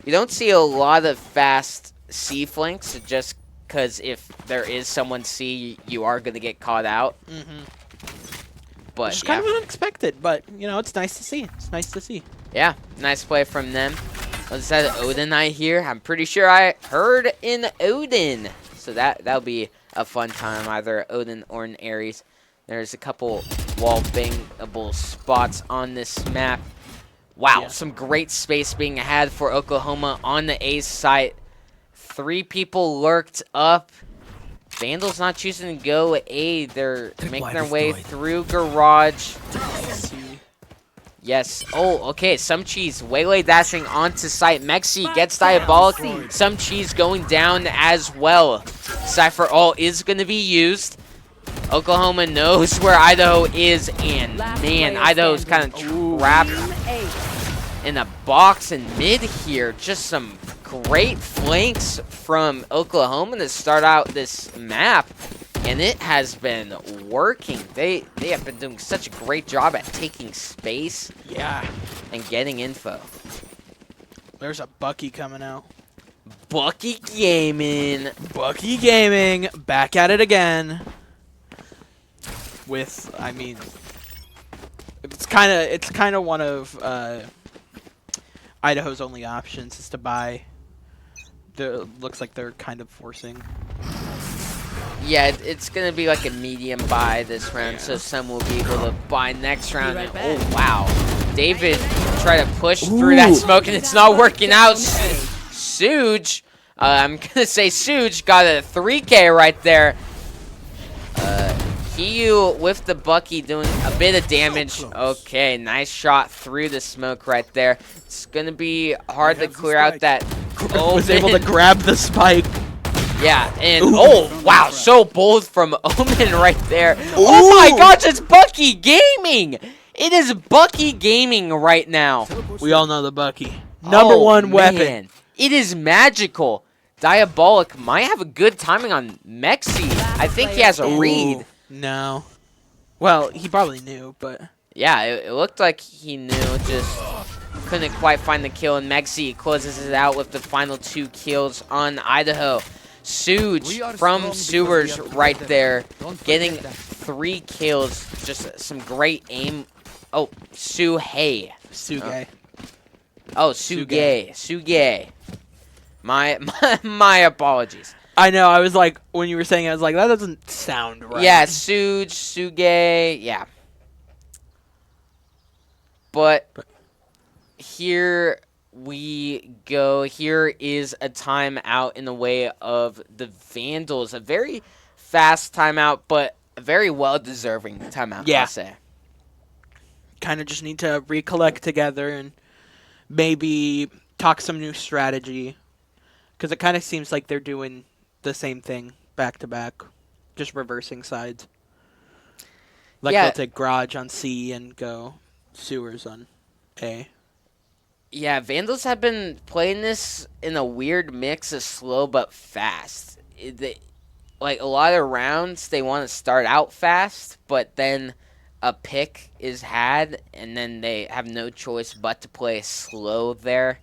You don't see a lot of fast C flanks, just because if there is someone C, you are going to get caught out. But Which is kind of unexpected, but, you know, it's nice to see. It's nice to see. Yeah, nice play from them. Is that Odin I hear? I'm pretty sure I heard in Odin. So that'll be a fun time, either Odin or an Ares. There's a couple wall bangable spots on this map. Wow, some great space being had for Oklahoma on the A site. 3 people lurked up. Vandals not choosing to go A. They're making their way through garage. Yes. Oh, okay. Some cheese. Waylay dashing onto site. Mexi gets Diabolic. Some cheese going down as well. Cypher ult is going to be used. Oklahoma knows where Idaho is, and man, Idaho's kind of trapped in a box in mid here. Just some great flanks from Oklahoma to start out this map, and it has been working. They have been doing such a great job at taking space, and getting info. There's a Bucky coming out. Bucky Gaming. Bucky Gaming, back at it again. With, I mean, it's kind of one of Idaho's only options is to buy. Looks like they're kind of forcing. Yeah, it's gonna be like a medium buy this round, so some will be able to buy next round. And, oh wow, David tried to push through that smoke, and it's not working out. Suge, I'm gonna say Suge got a 3K right there. Hiyu with the Bucky doing a bit of damage. Okay, nice shot through the smoke right there. It's gonna be hard to clear out that. Was able to grab the spike. Yeah, and oh wow, so bold from Omen right there. Oh my gosh, it's Bucky Gaming. It is Bucky Gaming right now. We all know the Bucky. Number one weapon. Man. It is magical. Diabolic might have a good timing on Mexi. I think he has a read. No. Well, he probably knew, but... Yeah, it looked like he knew, just couldn't quite find the kill, and Mexi closes it out with the final 2 kills on Idaho. Suge from Sewers right there, getting 3 kills, just some great aim. Oh, Suge. Oh, Suge. My apologies. I know, I was like, when you were saying it, I was like, that doesn't sound right. Yeah, Suge, yeah. But here we go. Here is a timeout in the way of the Vandals. A very fast timeout, but a very well-deserving timeout, I'll say. Kind of just need to recollect together and maybe talk some new strategy. Because it kind of seems like they're doing the same thing back to back, just reversing sides. Like they'll take Garage on C and go Sewers on A. Yeah, Vandals have been playing this in a weird mix of slow but fast. Like a lot of rounds, they want to start out fast, but then a pick is had, and then they have no choice but to play slow there.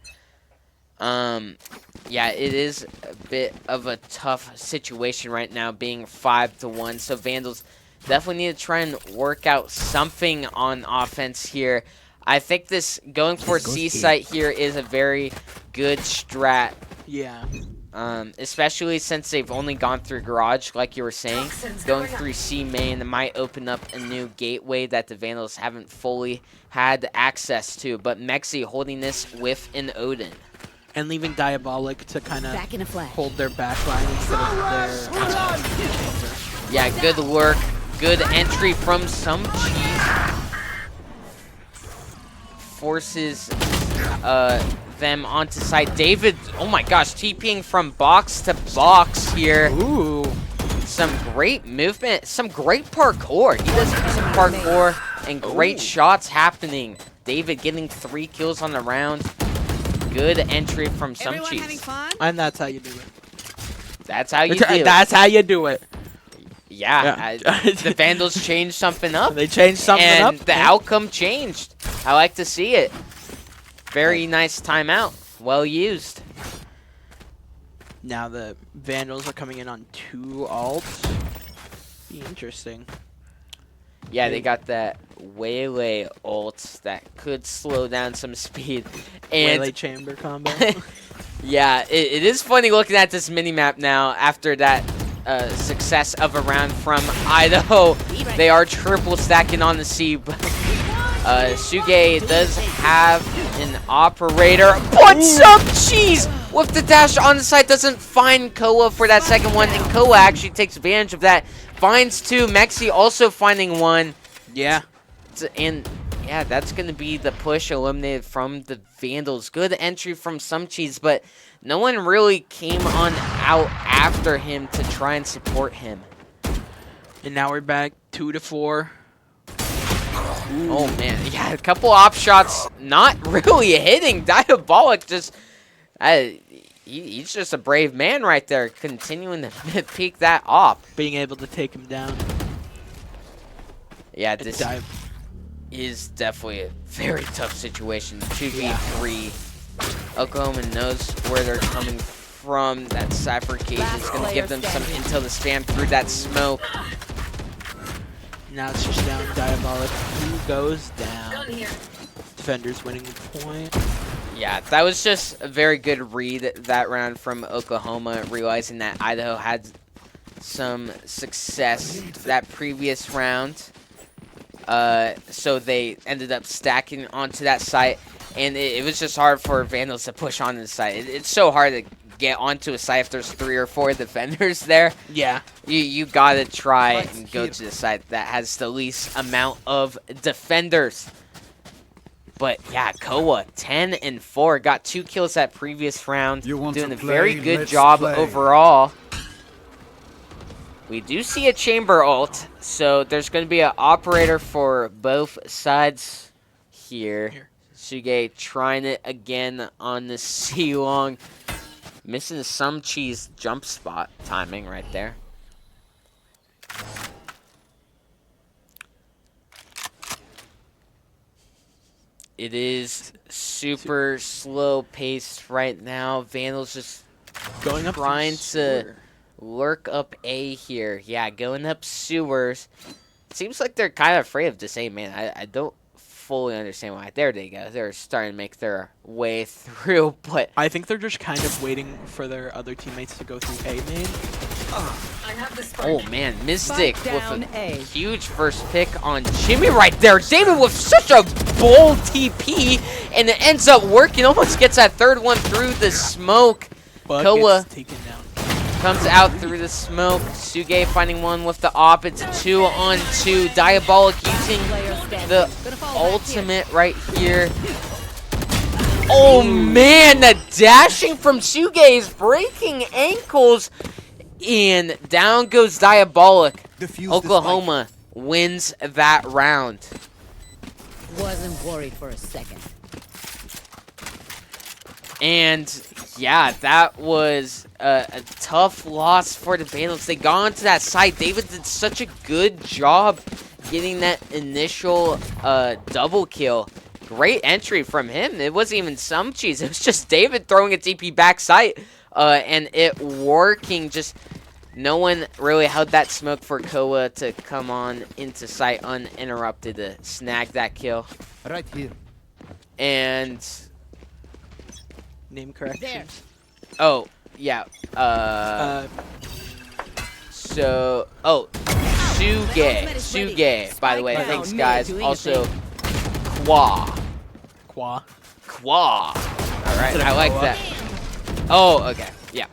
Yeah, it is a bit of a tough situation right now, being 5-1. So Vandals definitely need to try and work out something on offense here. I think this going for C site here is a very good strat. Yeah. Especially since they've only gone through Garage, like you were saying. Going through C main might open up a new gateway that the Vandals haven't fully had access to. But Mexi holding this with an Odin. And leaving Diabolic to kind of hold their backline instead of their... Yeah, good work. Good entry from some cheese. Forces them onto site. David, oh my gosh, TPing from box to box here. Ooh. Some great movement, some great parkour. He does some parkour and great shots happening. David getting 3 kills on the round. Good entry from some cheese. And that's how you do it. That's how you do it. That's how you do it. Yeah. The Vandals changed something up. They changed something up. And the outcome changed. I like to see it. Very nice timeout. Well used. Now the Vandals are coming in on 2 ults. Be interesting. Yeah, they got that Waylay ult that could slow down some speed. And Waylay chamber combo. yeah, it is funny looking at this mini-map now after that success of a round from Idaho. They are triple stacking on the C. Suge does have an operator. What's up, cheese? With the dash on the side, doesn't find Koa for that second one, and Koa actually takes advantage of that. Finds two. Mexi also finding one. Yeah. And yeah, that's going to be the push eliminated from the Vandals. Good entry from some cheese, but no one really came on out after him to try and support him. And now we're back 2-4. Oh man, yeah, a couple op shots not really hitting. Diabolic just, he's just a brave man right there, continuing to peek that op. Being able to take him down. Yeah, this is definitely a very tough situation. 2v3. Oklahoma knows where they're coming from. That Cypher cage is going to give them some intel to spam through that smoke. Now it's just down Diabolic. Who goes down? Defenders winning the point. Yeah, that was just a very good read that round from Oklahoma, realizing that Idaho had some success that previous round. So they ended up stacking onto that site, and it was just hard for Vandals to push onto the site. It's so hard to get onto a site if there's 3 or 4 defenders there. Yeah. You gotta try and go to the site that has the least amount of defenders. But yeah, Koa 10-4, got 2 kills that previous round, doing a very good job overall. We do see a chamber ult, so there's going to be an operator for both sides here. Suge trying it again on the C-Long. Missing some cheese jump spot timing right there. It is super slow paced right now. Vandals just Going up trying to sewer. lurk up A here. Yeah, going up sewers. Seems like they're kind of afraid of this A, man. I don't fully understand why. There they go. They're starting to make their way through, but I think they're just kind of waiting for their other teammates to go through A main. oh man, Mystic with down a A. huge first pick on Jimmy right there. David with such a bold TP, and it ends up working. Almost gets that third one through the smoke. But Koa gets taken down. comes out through the smoke. Suge finding one with the op. It's 2-on-2. Diabolic using the ultimate right here. Oh man, the dashing from Suge is breaking ankles. And down goes Diabolic. Oklahoma wins that round. Wasn't worried for a second. And yeah, that was a tough loss for the Vandals. They got onto that site. David did such a good job getting that initial double kill. Great entry from him. It wasn't even some cheese. It was just David throwing a TP back site and it working. Just no one really held that smoke for Koa to come on into sight uninterrupted to snag that kill. Right here. And Name corrections. oh yeah, so Suge. By the way, thanks guys. Also, Kwa. All right, I like that. Oh, okay, yeah.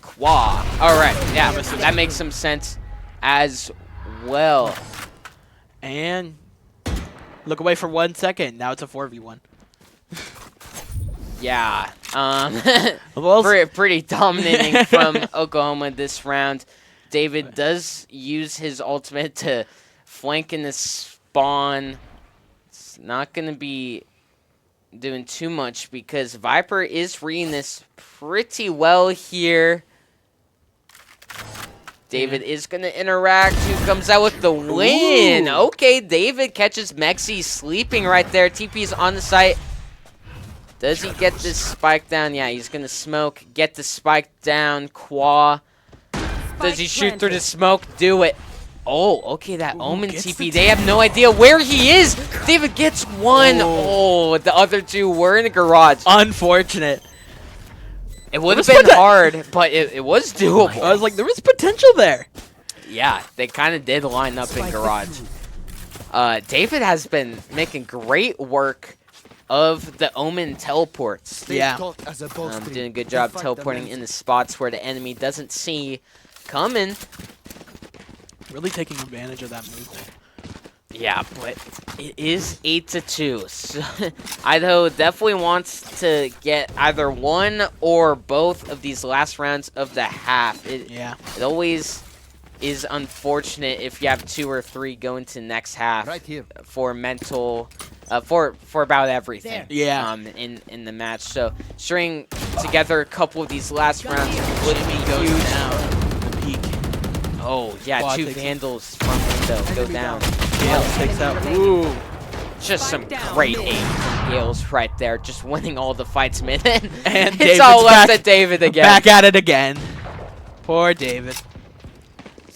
Kwa. All right, yeah, that makes some sense as well. And look away for 1 second. Now it's a 4v1. Yeah, Well, pretty dominating from Oklahoma this round. David does use his ultimate to flank in the spawn. It's not going to be doing too much because Viper is reading this pretty well here. David is going to interact. Who comes out with the win? Ooh. Okay, David catches Mexi sleeping right there. TP is on the site. Does he get this spike down? Yeah, he's going to smoke. Get the spike down. Qua. Does he shoot through the smoke? Do it. Oh, okay, that Ooh, Omen gets TP. the They have no idea where he is. David gets one. Oh, the other two were in the garage. Unfortunate. It would have was been poten- hard, but it was doable. I was like, there was potential there. Yeah, they kind of did line up in garage. David has been making great work of the Omen teleports. Yeah. Doing a good job teleporting in the spots where the enemy doesn't see coming. Really taking advantage of that movement. Yeah, but it is 8-2. So Idaho definitely wants to get either one or both of these last rounds of the half. It always is unfortunate if you have 2 or 3 going to next half for mental, for about everything. Yeah. In the match. So string together a couple of these last rounds would be Goes huge. down. The peak. Oh yeah, Quad 2 takes it. Vandals from window go down. Gale takes out. Ooh. Just some great aim from Gales right there, just winning all the fights mid. And it's David's all left back- to David again. Back at it again. Poor David.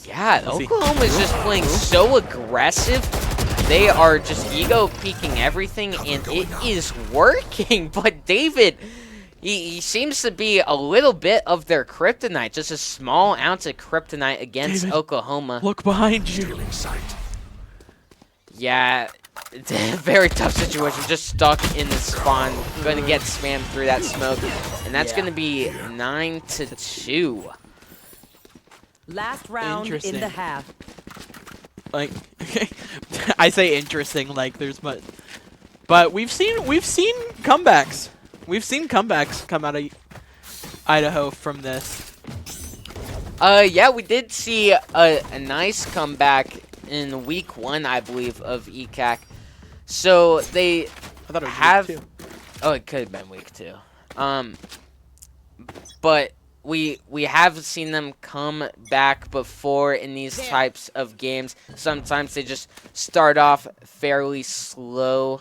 Yeah, Let's see. Oklahoma's just playing so aggressive. They are just ego peeking everything, and it is working. But David, he seems to be a little bit of their kryptonite, just a small ounce of kryptonite against David, Oklahoma. Look behind you. Yeah, very tough situation. Just stuck in the spawn. Going to get spammed through that smoke. And that's going to be 9-2. Last round in Interesting. the half. Like, I say interesting. Like, there's but we've seen comebacks. We've seen comebacks come out of Idaho from this. Yeah, we did see a nice comeback in week 1, I believe, of ECAC. So they I thought it was have. week 2. Oh, it could have been week 2. But we have seen them come back before in these types of games. Sometimes they just start off fairly slow,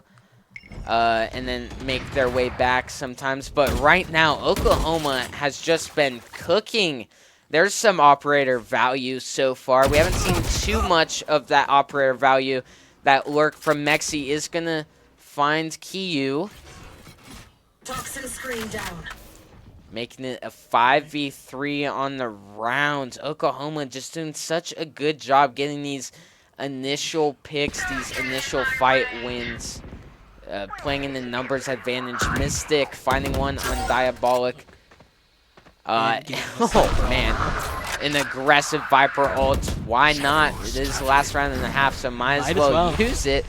and then make their way back sometimes. But right now, Oklahoma has just been cooking. There's some operator value so far. We haven't seen too much of that operator value. That lurk from Mexi is going to find Kiyu. Toxin screen down. Making it a 5v3 on the round. Oklahoma just doing such a good job getting these initial picks, these initial fight wins. Playing in the numbers advantage. Mystic finding one on Diabolic. Oh man, an aggressive Viper ult. Why not? It is the last round and a half, so might as well use it.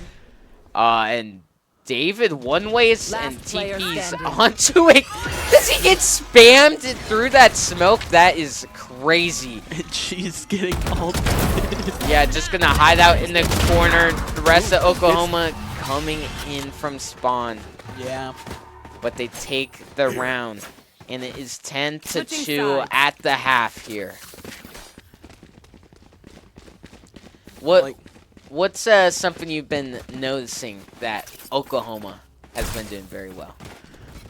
And David one-ways and TP's onto it. Does he get spammed through that smoke? That is crazy. And she's getting ult. Yeah, just gonna hide out in the corner. The rest of Oklahoma coming in from spawn. Yeah. But they take the round. And it is 10-2 at the half here. What's something you've been noticing that Oklahoma has been doing very well?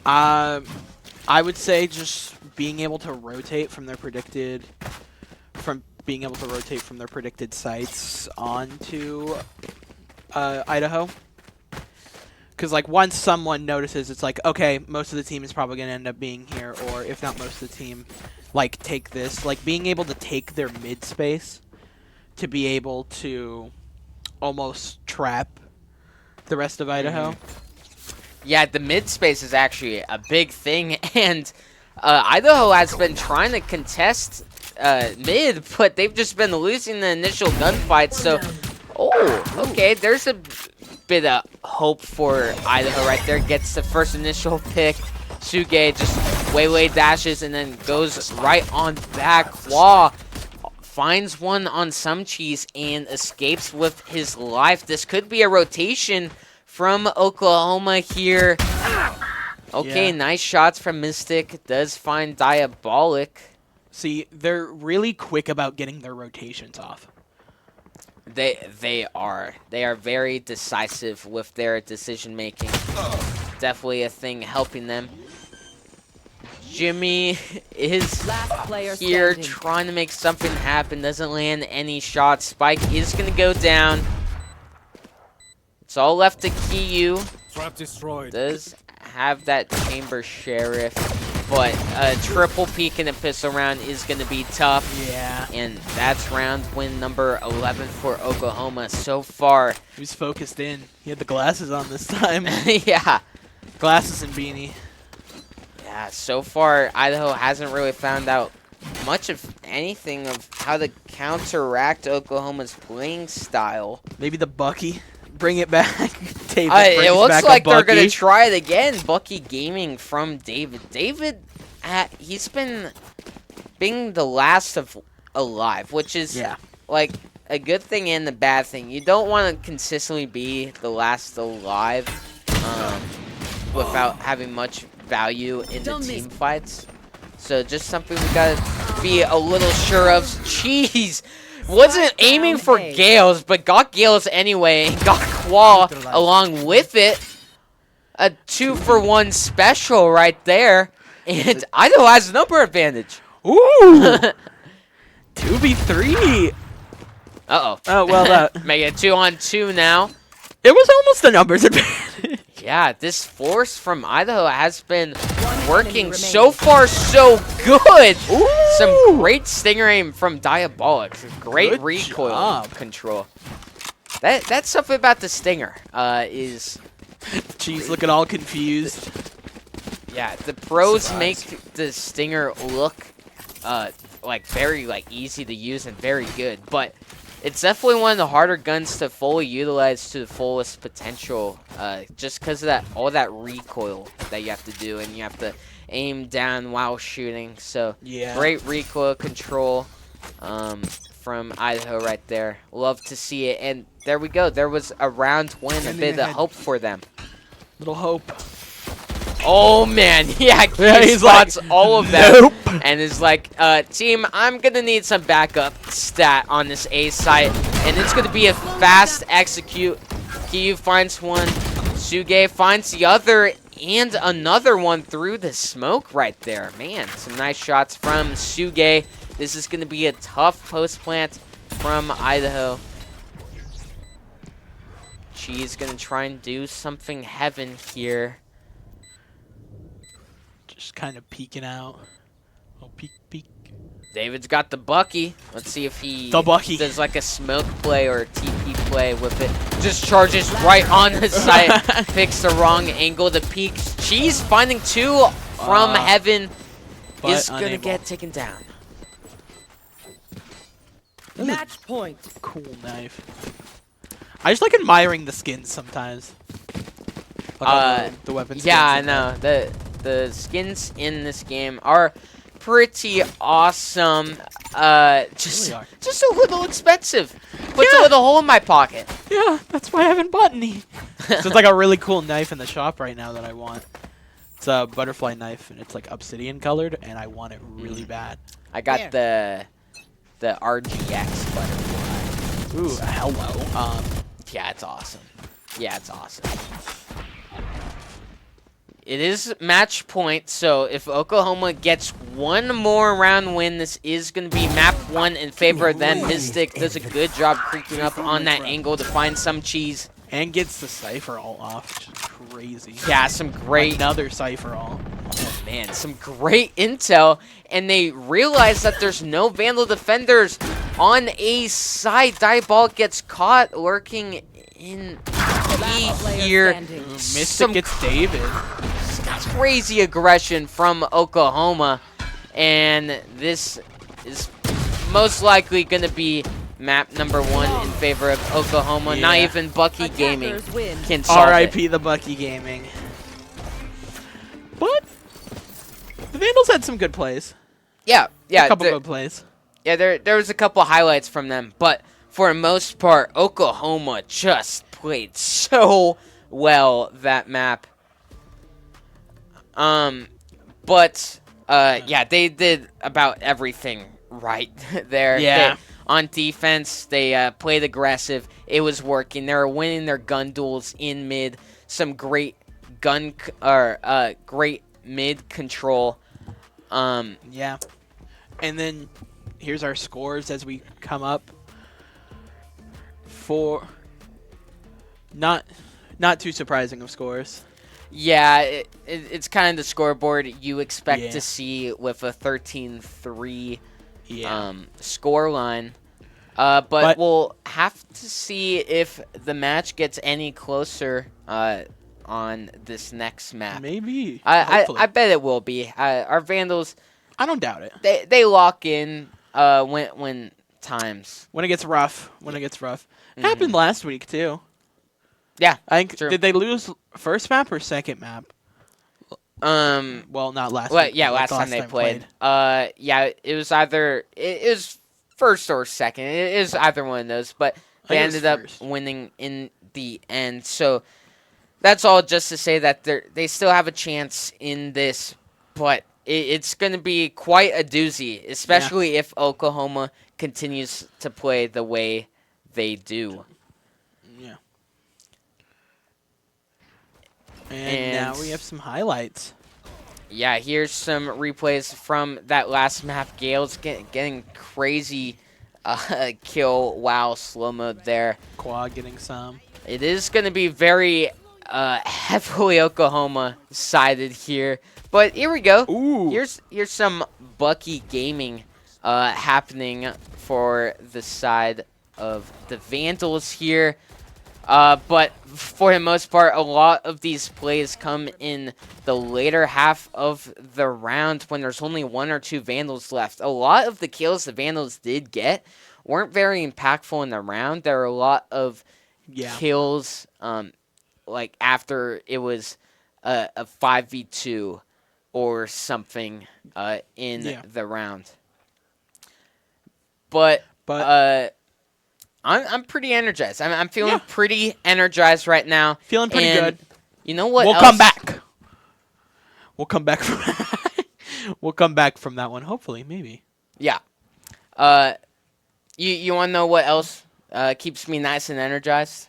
I would say just being able to rotate from their predicted sites onto Idaho. Because, like, once someone notices, it's like, okay, most of the team is probably going to end up being here, or if not most of the team, like, take this. Like, being able to take their mid space to be able to almost trap the rest of Idaho. Yeah, the mid space is actually a big thing, and Idaho has been trying to contest mid, but they've just been losing the initial gunfight, so... Oh, okay, there's a bit of hope for Idaho right there. Gets the first initial pick. Suge just wayway dashes and then goes right on back. Wah finds one on some cheese and escapes with his life. This could be a rotation from Oklahoma here. Okay, nice shots from Mystic. Does find Diabolic. See, they're really quick about getting their rotations off. They are very decisive with their decision making. Definitely a thing helping them. Jimmy is Last player here standing. trying to make something happen. Doesn't land any shots. Spike is going to go down. It's all left to Kiyu. Trap destroyed. Does have that chamber sheriff, but a triple peek in a pistol round is going to be tough. Yeah. And that's round win number 11 for Oklahoma so far. He was focused in. He had the glasses on this time. Yeah. Glasses and beanie. Yeah, so far Idaho hasn't really found out much of anything of how to counteract Oklahoma's playing style. Maybe the Bucky. Bring it back. David brings It looks back like a they're going Bucky. to try it again. Bucky Gaming from David. David, he's been being the last of alive, which is like a good thing and a bad thing. You don't want to consistently be the last alive without having much value in the team fights. So just something we got to be a little sure of. Jeez. Wasn't aiming for Gales, but got Gales anyway, and got Qual along with it. A 2-for-1 special right there. And Idaho has a number advantage. Ooh! 2v3! Uh-oh. Oh, well, Make it 2-on-2 now. it was almost a numbers advantage. Yeah, this force from Idaho has been working so far so good. Some great stinger aim from Diabolics. Great Good recoil job. control. That's something about the stinger. Is Jeez, looking all confused. yeah, the pros make the stinger look like very easy to use and very good, but it's definitely one of the harder guns to fully utilize to the fullest potential, just because of all that recoil that you have to do, and you have to aim down while shooting. So Yeah. great recoil control from Idaho right there. Love to see it, and there we go. There was a round win, a bit of hope for them. Little hope. Oh man, yeah, Yeah, he he's spots like, all of them nope. and is like, team, I'm gonna need some backup stat on this A site, and it's gonna be a fast execute. Kiyu finds one, Suge finds the other, and another one through the smoke right there. Man, some nice shots from Suge. This is gonna be a tough post plant from Idaho. She's gonna try and do something heaven here. Just kind of peeking out. Oh, peek, peek. David's got the Bucky. Let's see if he The Bucky. does like a smoke play or a TP play with it. Just charges right on the site. Picks the wrong angle to peek. She's finding two from heaven. But Is going to unable. get taken down. Match point. Cool knife. I just like admiring the skins sometimes. Like all the weapon skins. Yeah, I and know. The skins in this game are pretty awesome. Just Really are. just a little expensive. Puts a little hole in my pocket. Yeah, that's why I haven't bought any. So it's like a really cool knife in the shop right now that I want. It's a butterfly knife, and it's like obsidian colored, and I want it really bad. I got the RGX butterfly. Ooh, hello. Yeah, it's awesome. Yeah, it's awesome. It is match point, so if Oklahoma gets one more round win, this is going to be map 1 in favor of them. Mystic does a good job creeping up on that angle to find some cheese. And gets the cipher all off, which is crazy. Yeah, some great, Another cipher all. oh man, some great intel, and they realize that there's no Vandal defenders on A side. Diabolic gets caught lurking in B here. Mystic Some gets David. crazy aggression from Oklahoma, and this is most likely going to be map number 1 in favor of Oklahoma. Yeah. Not even Bucky Gaming Attackers win. can solve it. R.I.P. the Bucky Gaming. But the Vandals had some good plays. Yeah, A couple there- good plays. yeah. There was a couple highlights from them, but for the most part, Oklahoma just played so well that map. But yeah, they did about everything right there. Yeah. On defense, they played aggressive. It was working. They were winning their gun duels in mid. Some great great mid control. Yeah. And then here's our scores as we come up. For not too surprising of scores. Yeah, it's kind of the scoreboard you expect Yeah. to see with a 13-3 Yeah. score line. But we'll have to see if the match gets any closer on this next map. Maybe. I bet it will be. Our Vandals, I don't doubt it. they lock in when times. When it gets rough. Happened last week too. Yeah, I think true. did they lose first map or second map? Well, not last week. Yeah, but like last time they played. Yeah, it was either it was first or second. It is either one of those, but they think it was ended up first. winning in the end. So that's all just to say that they still have a chance in this, but it's going to be quite a doozy, especially if Oklahoma continues to play the way they do. Yeah. And now we have some highlights. Yeah, here's some replays from that last map. Gale's getting crazy kill wow slow mode there. Quad getting some. It is going to be very heavily Oklahoma sided here. But here we go. Ooh. Here's some Bucky gaming happening for the side of the Vandals here. But for the most part, a lot of these plays come in the later half of the round when there's only 1 or 2 Vandals left. A lot of the kills the Vandals did get weren't very impactful in the round. There are a lot of kills like after it was a 5v2 or something in the round. But I'm pretty energized. I'm feeling pretty energized right now. Feeling pretty good. You know what? We'll come back. We'll come back from we'll come back from that one. Hopefully, maybe. Yeah. You want to know what else keeps me nice and energized?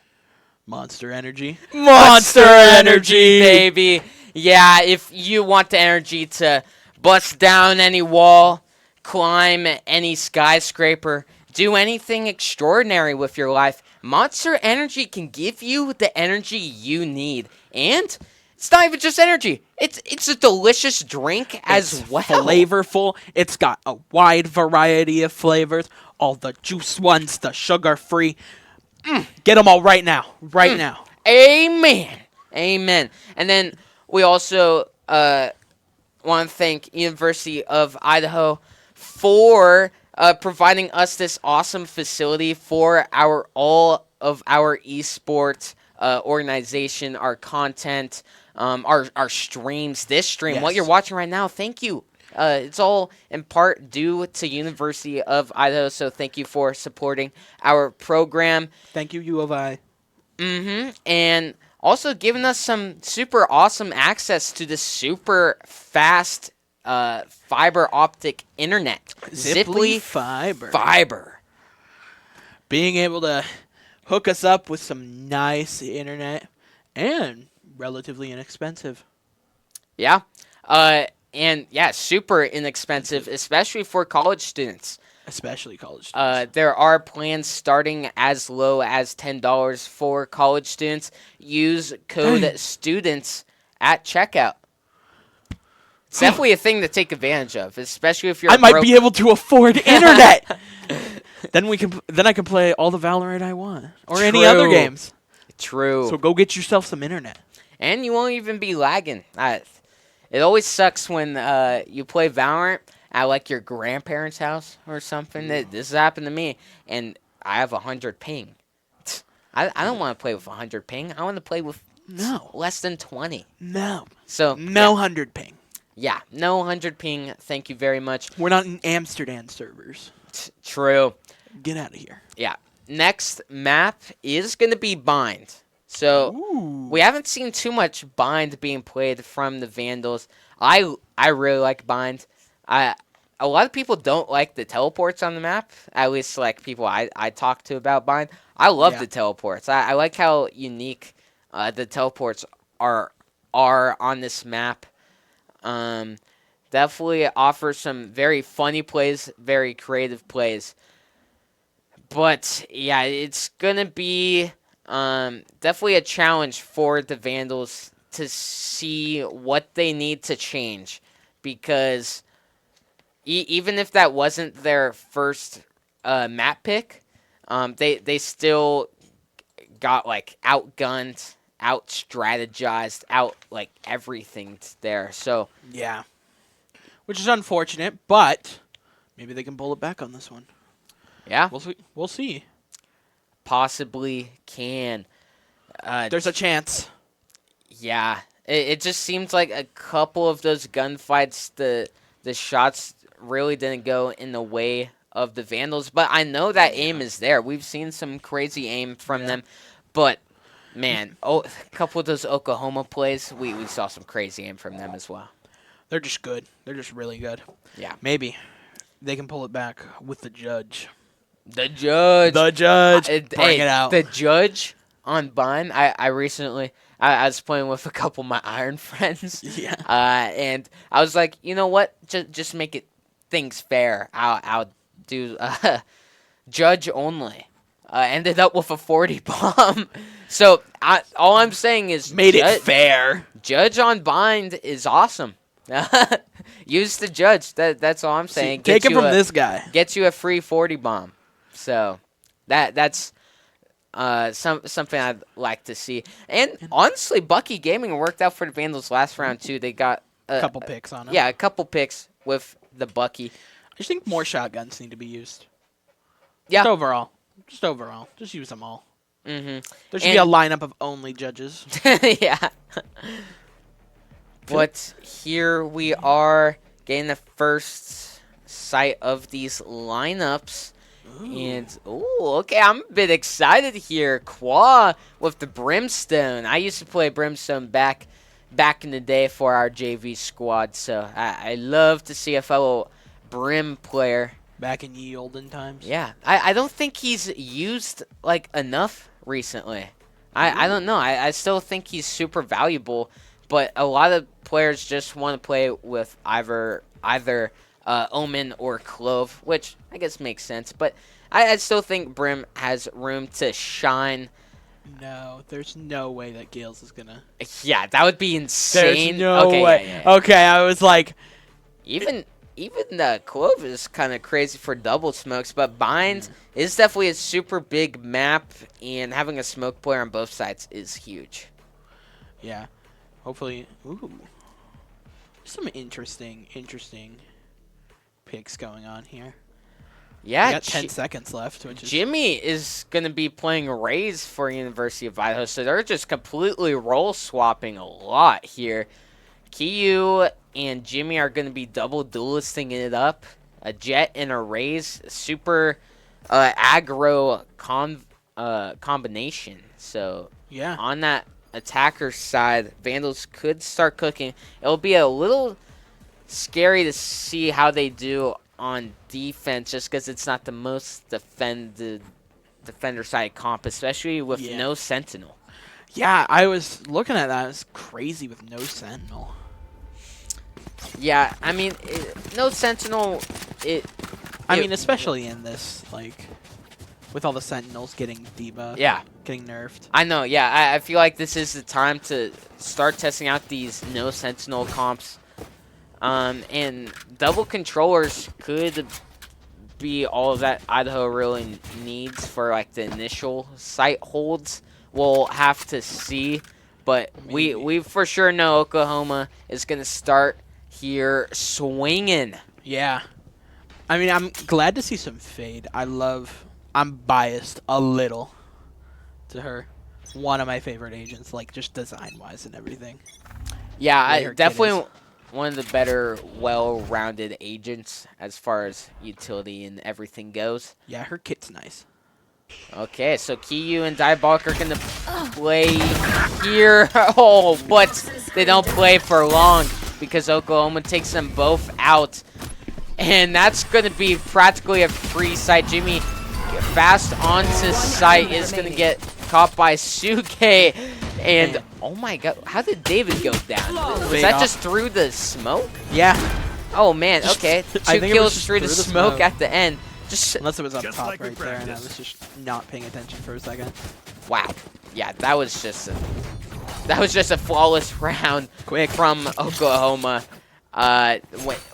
Monster energy. Monster energy, baby. Yeah, if you want the energy to bust down any wall, climb any skyscraper, do anything extraordinary with your life, Monster Energy can give you the energy you need. And it's not even just energy. It's a delicious drink as well. Flavorful. It's got a wide variety of flavors. All the juice ones, the sugar-free. Get them all right now. Right now. Amen. Amen. And then we also want to thank University of Idaho for providing us this awesome facility for all of our esports organization, our content, our streams. This stream, what you're watching right now, thank you. It's all in part due to University of Idaho, so thank you for supporting our program. Thank you, U of I. And also giving us some super awesome access to the super fast fiber optic internet. Ziply Fiber. Being able to hook us up with some nice internet and relatively inexpensive. Yeah. And yeah, super inexpensive, especially for college students. Especially college students. There are plans starting as low as $10 for college students. Use code STUDENTS at checkout. It's definitely a thing to take advantage of, especially if you're. I might be able to afford internet. Then I can play all the Valorant I want, or any other games. True. So go get yourself some internet. And you won't even be lagging. It always sucks when you play Valorant at like your grandparents' house or something. This has happened to me, and I have 100 ping. I don't want to play with 100 ping. I want to play with less than 20. No. So no 100 ping. Yeah, no 100 ping. Thank you very much. We're not in Amsterdam servers. True. Get out of here. Yeah. Next map is going to be Bind. So we haven't seen too much Bind being played from the Vandals. I really like Bind. A lot of people don't like the teleports on the map. At least like people I talk to about Bind. I love the teleports. I like how unique the teleports are on this map. definitely offers some very funny plays, very creative plays. But yeah, it's gonna be definitely a challenge for the Vandals to see what they need to change, because even if that wasn't their first map pick, they still got like outgunned, out strategized, out like everything there. So Yeah. Which is unfortunate, but maybe they can pull it back on this one. yeah, We'll see. We'll see. possibly can. There's a chance. Yeah, it just seems like a couple of those gunfights, the shots really didn't go in the way of the Vandals. But I know that aim is there. We've seen some crazy aim from them. But, man, a couple of those Oklahoma plays, we saw some crazy aim from them as well. They're just good. They're just really good. Yeah. Maybe they can pull it back with the judge. The judge. The judge. Hey, Bring it out. The judge on Vine, I recently, I was playing with a couple of my Iron friends. Yeah. And I was like, you know what? Just make it things fair. I'll do judge only. Ended up with a 40 bomb. So all I'm saying is Made it fair. Judge on Bind is awesome. Use the judge. That's all I'm saying. Take it from this guy. Gets you a free 40 bomb. So that's something I'd like to see. And honestly, Bucky Gaming worked out for the Vandals last round too. They got A couple picks on him. Yeah, a couple picks with the Bucky. I just think more shotguns need to be used. Yeah. Just overall. Just use them all. Mm-hmm. There should be a lineup of only judges. Yeah. But here we are getting the first sight of these lineups. And, okay, I'm a bit excited here. Qua with the Brimstone. I used to play Brimstone back in the day for our JV squad, so I love to see a fellow Brim player. Back in ye olden times. Yeah, I don't think he's used, like, enough recently. I don't know. I still think he's super valuable, but a lot of players just want to play with either Omen or Clove, which I guess makes sense. But I still think Brim has room to shine. No, there's no way that Gales is gonna. Yeah, that would be insane. There's no way. Yeah. Okay, I was like, Even Clove is kind of crazy for double smokes, but Bind is definitely a super big map, and having a smoke player on both sides is huge. yeah. Hopefully, some interesting picks going on here. Yeah, We got 10 seconds left, which is Jimmy is going to be playing Rays for University of Idaho, so they're just completely role swapping a lot here. Kiyu and Jimmy are going to be double duelisting it up. A Jet and a Rays, super aggro combination. So yeah. on that attacker side, Vandals could start cooking. It'll be a little scary to see how they do on defense, just because it's not the most defender side comp, especially with no Sentinel. Yeah, I was looking at that. It's crazy with no Sentinel. Yeah, I mean, no Sentinel. I mean, especially in this, like, with all the Sentinels getting debuffed. Yeah. Getting nerfed. I know, yeah. I feel like this is the time to start testing out these no Sentinel comps. And double controllers could be all that Idaho really needs for, like, the initial site holds. We'll have to see. But we for sure know Oklahoma is going to start here swinging. Yeah. I mean, I'm glad to see some Fade. I'm biased a little to her. One of my favorite agents, like, just design-wise and everything. Yeah, definitely one of the better, well-rounded agents as far as utility and everything goes. Yeah, her kit's nice. Okay, so Kiyu and Diabolic are going to play here. Oh, but they don't play for long because Oklahoma takes them both out. And that's going to be practically a free site. Jimmy fast onto site is going to get caught by Suke. And, oh my god, how did David go down? Was that just through the smoke? Yeah. Oh man, okay. I 2 think it was kills just through the through the smoke smoke. at the end. Just Unless it was up Just top like we right there, and I practiced. was just not paying attention for a second. wow. Yeah, that was just a flawless round Quick. from Oklahoma.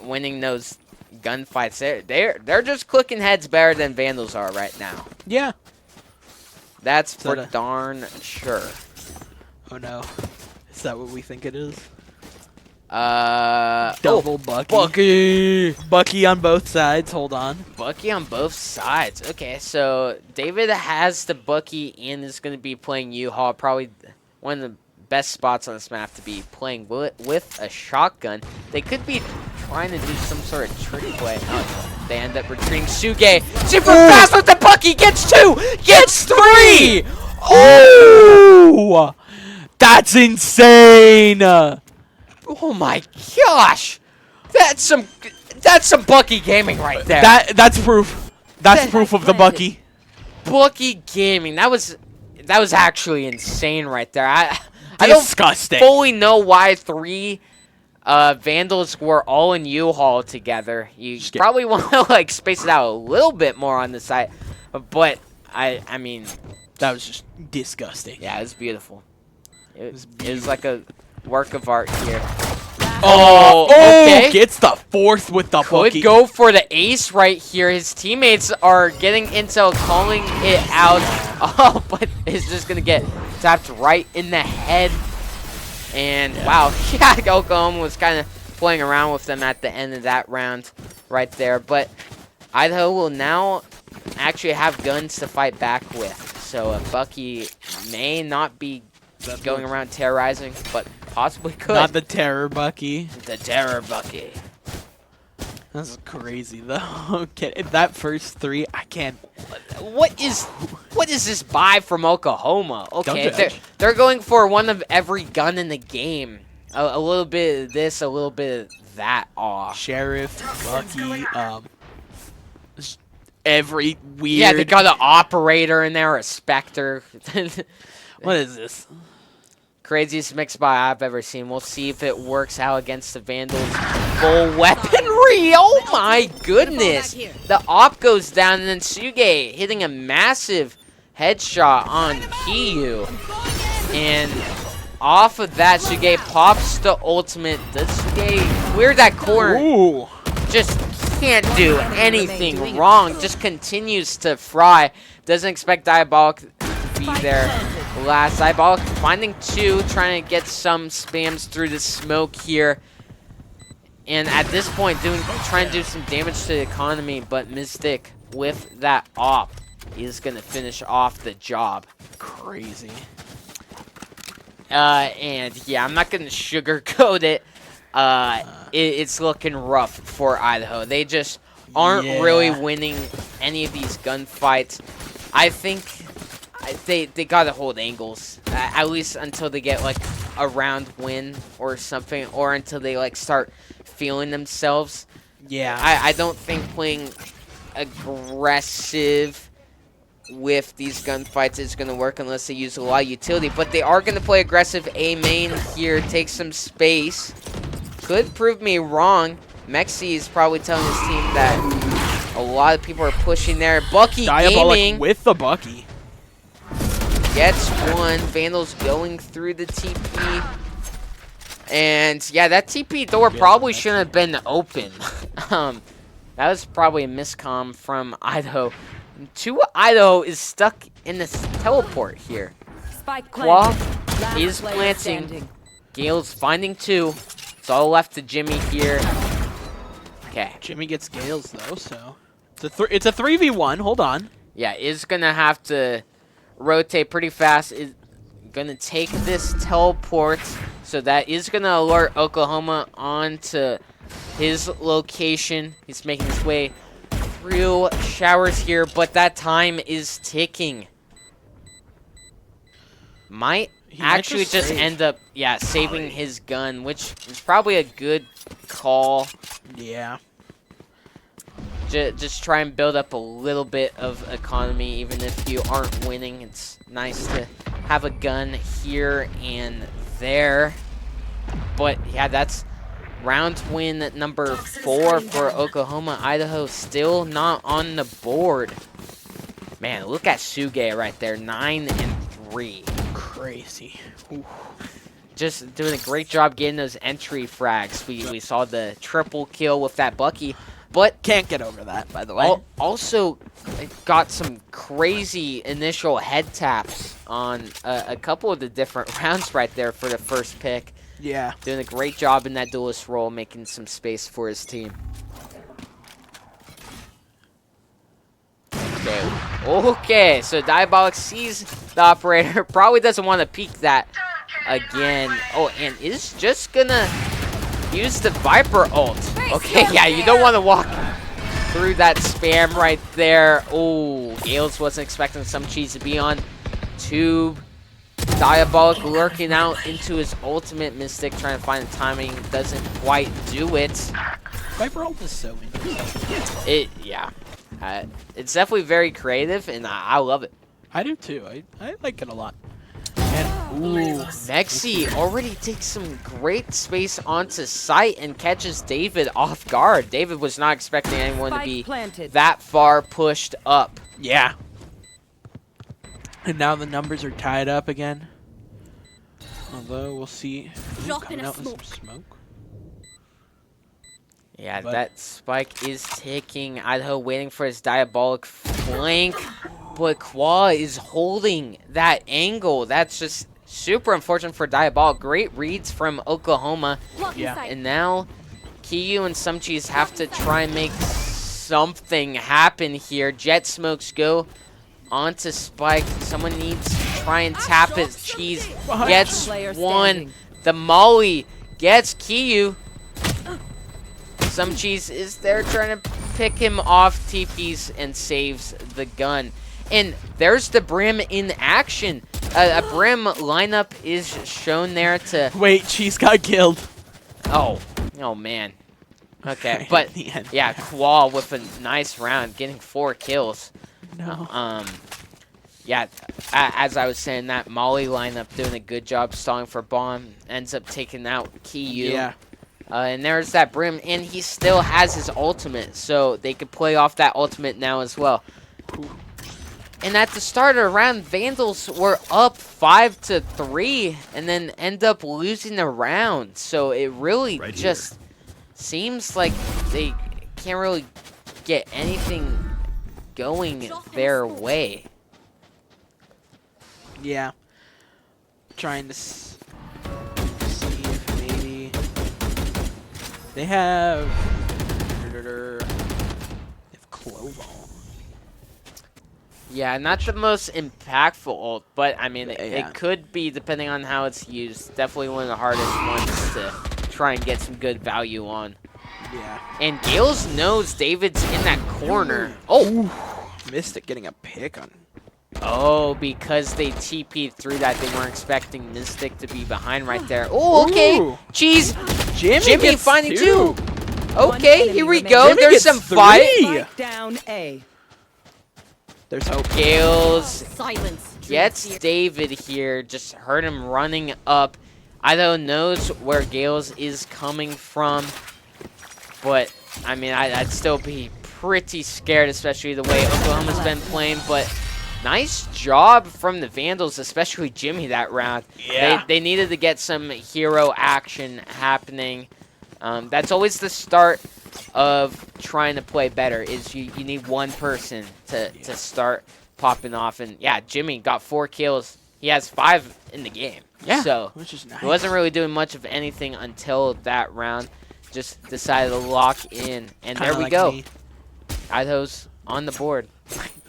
Winning those gunfights. They're just clicking heads better than Vandals are right now. Yeah. That's for Sorta. darn sure. Oh no. Is that what we think it is? Double Bucky. Bucky on both sides. Hold on. Bucky on both sides. Okay, so David has the Bucky and is going to be playing U-Haul. Probably one of the best spots on this map to be playing with a shotgun. They could be trying to do some sort of trick play. Oh, they end up retreating. Suge super fast with the Bucky. Gets 2. Gets 3. Oh! That's insane! Oh my gosh. That's some Bucky gaming right there. That's proof. That's proof of the Bucky. Bucky gaming. That was actually insane right there. I don't Disgusting. fully know why 3 Vandals were all in U-Haul together. You probably want to like space it out a little bit more on the side, but I mean, That was just disgusting. yeah, it's beautiful. It was like a work of art here. Oh, okay. Gets the 4th with the Could Bucky. go for the ace right here. His teammates are getting intel, calling it out. Oh, but it's just going to get tapped right in the head. And, wow, yeah, Oklahoma was kind of playing around with them at the end of that round right there. But Idaho will now actually have guns to fight back with. So Bucky may not be going around terrorizing, but possibly could. Not the Terror Bucky. The Terror Bucky. That's crazy though. Okay, that first 3, I can't. What is this buy from Oklahoma? Okay, Don't judge. they're going for one of every gun in the game. A little bit of this, a little bit of that. Aw. Sheriff, Bucky, every weird. Yeah, they got an operator in there, a Spectre. What is this? Craziest mix buy I've ever seen. We'll see if it works out against the Vandals. Full weaponry! Oh my goodness! The op goes down, and then Suge hitting a massive headshot on Kiyu. And off of that, Suge pops the ultimate. Does Suge clear that corner? Ooh. Just can't do anything wrong. Just continues to fry. Doesn't expect Diabolic to be there. Last Diabolic finding 2, trying to get some spams through the smoke here. And at this point, trying to do some damage to the economy, but Mystic with that op is going to finish off the job. Crazy. And yeah, I'm not going to sugarcoat it. It's looking rough for Idaho. They just aren't really winning any of these gunfights. I think they gotta hold angles, at least until they get like a round win or something, or until they like start feeling themselves. Yeah. I don't think playing aggressive with these gunfights is going to work unless they use a lot of utility. But they are going to play aggressive A main here, take some space. Could prove me wrong. Mexi is probably telling his team that a lot of people are pushing there. Bucky Diabolic gaming with the Bucky. gets 1. Vandals going through the TP. And yeah, that TP door probably shouldn't have been open. That was probably a miscomm from Idaho. 2 Idaho is stuck in this teleport here. Spike Qua planted. Last is player planting. standing. Gale's finding 2. It's all left to Jimmy here. Okay. Jimmy gets Gales though, so it's a 3v1. Hold on. Yeah, is gonna have to rotate pretty fast. Is gonna take this teleport, so that is gonna alert Oklahoma onto his location. He's making his way through showers here, but that time is ticking. Might He might actually just save. end up, yeah, saving his gun, which is probably a good call. Yeah. Just try and build up a little bit of economy, even if you aren't winning. It's nice to have a gun here and there. But yeah, that's Round win number 4 for Oklahoma. Idaho still not on the board. Man, look at Suge right there, 9-3. Crazy. Ooh. Just doing a great job getting those entry frags. We saw the triple kill with that Bucky, but Can't get over that, by the way. also got some crazy initial head taps on a couple of the different rounds right there for the first pick. Yeah. Doing a great job in that duelist role, making some space for his team. Okay, so Diabolic sees the operator, probably doesn't want to peek that again. Oh, and is just gonna use the Viper ult. Okay, yeah, you don't want to walk through that spam right there. Oh, Gales wasn't expecting some cheese to be on tube. Diabolic lurking out into his ultimate. Mystic trying to find the timing, doesn't quite do it. Viper ult is so interesting. Yeah. It's definitely very creative, and I love it. I do too. I like it a lot. And ooh, Mexi already takes some great space onto site and catches David off guard. David was not expecting anyone to be that far pushed up. yeah. And now the numbers are tied up again. Although we'll see. Ooh, coming out with some smoke. Yeah, But- that spike is taking. Idaho waiting for his Diabolic flank. But Kwa is holding that angle. That's just super unfortunate for Diabolic. Great reads from Oklahoma. Yeah. And now Kiyu and Sumcheese have to try and make something happen here. Jet smokes go onto Spike. Someone needs to try and tap it. Cheese gets one. The Molly gets Kiyu. Sumcheese is there trying to pick him off, TPs, and saves the gun. And there's the Brim in action. A Brim lineup is shown there to... Wait, Cheese got killed. Oh man. Okay, In but the end. yeah, Qual with a nice round, getting 4 kills. No. Yeah, as I was saying, that Molly lineup doing a good job stalling for bomb, ends up taking out Kiyu. Yeah. And there's that Brim, and he still has his ultimate, so they could play off that ultimate now as well. And at the start of the round, Vandals were up 5-3, and then end up losing the round. So it really just seems like they can't really get anything going their way. Yeah. Trying to see if maybe they have Clovo. Yeah, not the most impactful ult, but I mean, Yeah. it could be depending on how it's used. Definitely one of the hardest ones to try and get some good value on. Yeah. And Gales knows David's in that corner. Oh, Mystic getting a pick on. oh, because they TP'd through that, they weren't expecting Mystic to be behind right there. Oh, okay. Ooh. Cheese. Jimmy Jimmy gets finding 2. 2. Okay, here we go. Jimmy There's gets some 3. fight. Spike down A. There's hope. Gales Silence. gets David here. Just heard him running up. Idaho knows where Gales is coming from. But, I mean, I'd still be pretty scared, especially the way Oklahoma's been playing. But nice job from the Vandals, especially Jimmy that round. Yeah. They needed to get some hero action happening. That's always the start of trying to play better, is you need one person to start popping off. And, yeah, Jimmy got 4 kills. He has 5 in the game. Yeah, So which is nice. he wasn't really doing much of anything until that round. Just decided to lock in. And Kinda there we like go. me. Idaho's on the board.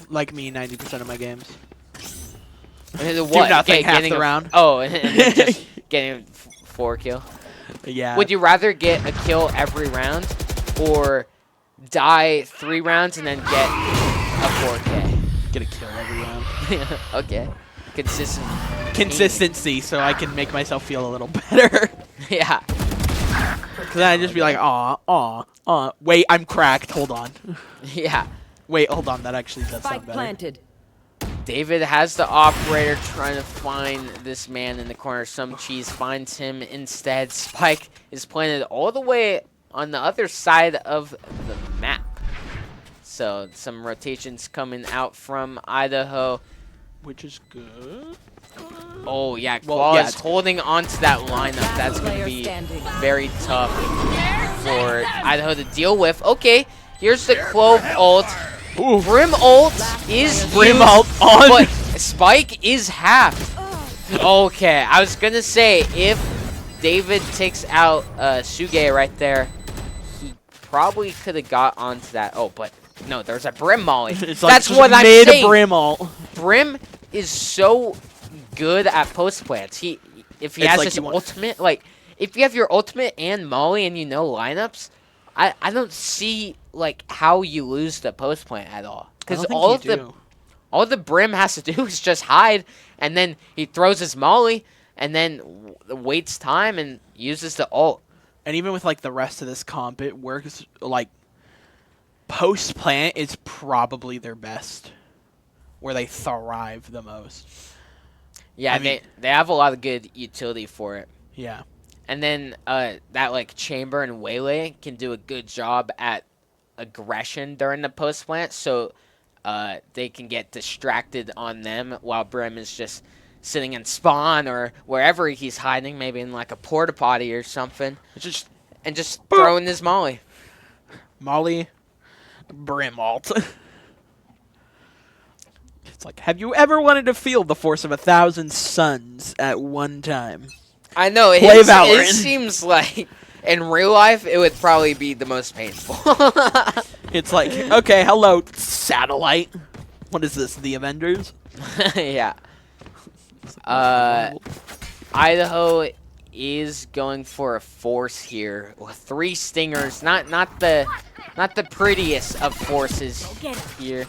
Like me, 90% of my games. What? nothing half getting the a- round. Oh, and then just getting 4 kill. Yeah. Would you rather get a kill every round or die 3 rounds and then get a 4K? get a kill every round? Okay. Consistent. Consistency, so I can make myself feel a little better. Yeah. Because then I'd just be like, aw. Wait, I'm cracked. Hold on. Yeah. Wait, hold on. That actually does Spike sound better. planted. David has the operator trying to find this man in the corner. Some cheese finds him instead. Spike is planted all the way on the other side of the map. So some rotations coming out from Idaho. Which is good. Oh, yeah. Well, Claw yeah, is holding on to that lineup. That's going to be very tough for Idaho to deal with. Okay, here's the Clove ult. Ooh. Brim ult is Brim used, ult on. but Spike is halved. Okay, I was going to say, if David takes out Suge right there, he probably could have got onto that. Oh, but no, there's a Brim molly. It's like That's just what I'm mid saying. Brim ult. Brim is so good at post plants. If he It's has like his you want- ultimate, like if you have your ultimate and molly and you know lineups, I don't see like how you lose the post plant at all. Because all the Brim has to do is just hide, and then he throws his molly, and then waits time and uses the ult. And even with like the rest of this comp, it works like post plant is probably their best, where they thrive the most. Yeah, I mean- they have a lot of good utility for it. Yeah. And then that like Chamber and Waylay can do a good job at aggression during the post plant, so they can get distracted on them while Brim is just sitting in spawn or wherever he's hiding, maybe in like a porta potty or something, and just throwing his molly. Molly, Brim ult. It's like, have you ever wanted to feel the force of 1,000 suns at one time? I know Play it Valorant. seems like in real life it would probably be the most painful. It's like, okay, hello, satellite. What is this, the Avengers? Yeah. Idaho is going for a force here with 3 stingers. Not the prettiest of forces here.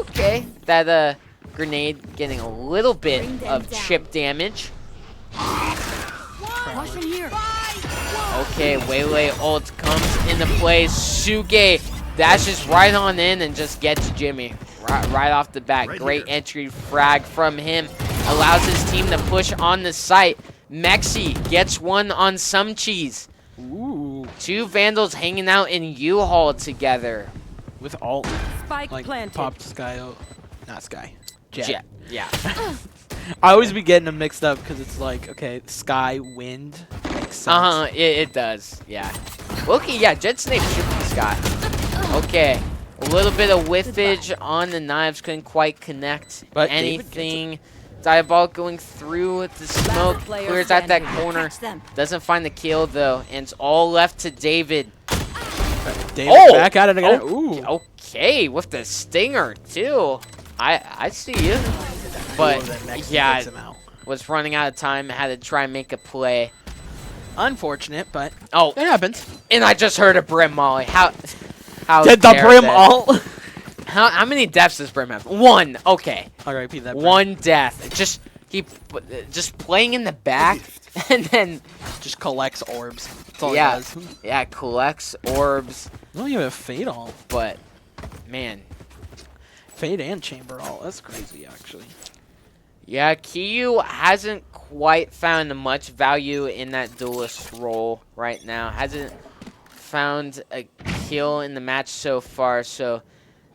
Okay, that grenade getting a little bit of chip damage. Okay, Waylay ult comes into play. Suge dashes right on in and just gets Jimmy right off the bat. Great entry frag from him. Allows his team to push on the site. Mexi gets one on some cheese. Ooh. 2 Vandals hanging out in U-Haul together. With alt, Spike like, planted. popped Sky, not Sky, Jet. Yeah. I always be getting them mixed up because it's like, okay, Sky, Wind, makes sense. It does. Yeah. Okay, yeah, Jet's name should be Scott. Okay. A little bit of whiffage on the knives, couldn't quite connect But David gets anything. Diabolic going through the smoke, player clears out that standing. corner. Catch them. Doesn't find the kill though, and it's all left to David. David back at it again. Oh, Ooh. okay, with the stinger too. I see you, but Ooh, then Mexi yeah, takes him out. was running out of time. Had to try and make a play. Unfortunate, but Oh, it happens. and I just heard a Brim molly. How Did the dare Brim they? alt? How many deaths does Brim have? 1. Okay. R.I.P. that Brim. 1 death. Just playing in the back, and then Just collects orbs. That's all Yeah. he does. yeah, collects orbs. No, you have a Fade alt. But man, Fade and Chamber alt. That's crazy, actually. yeah, Kiyu hasn't quite found much value in that duelist role right now. Hasn't found a kill in the match so far, so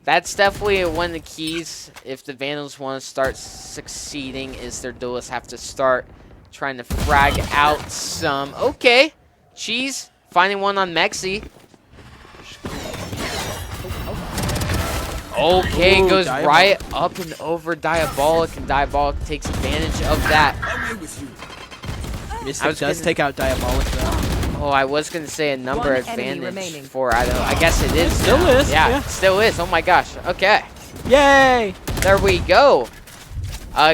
that's definitely one of the keys if the Vandals want to start succeeding is their duelists have to start trying to frag out some. Okay, Cheese finding one on Mexi. Okay, Ooh, goes Diabolic. right up and over Diabolic, and Diabolic takes advantage of that. Mystic was does gonna- take out Diabolic, though. Oh, I was going to say a number One enemy advantage remaining. for Idaho. I guess it is. Still now. is, Yeah, yeah. still is. Oh my gosh. Okay. Yay! There we go.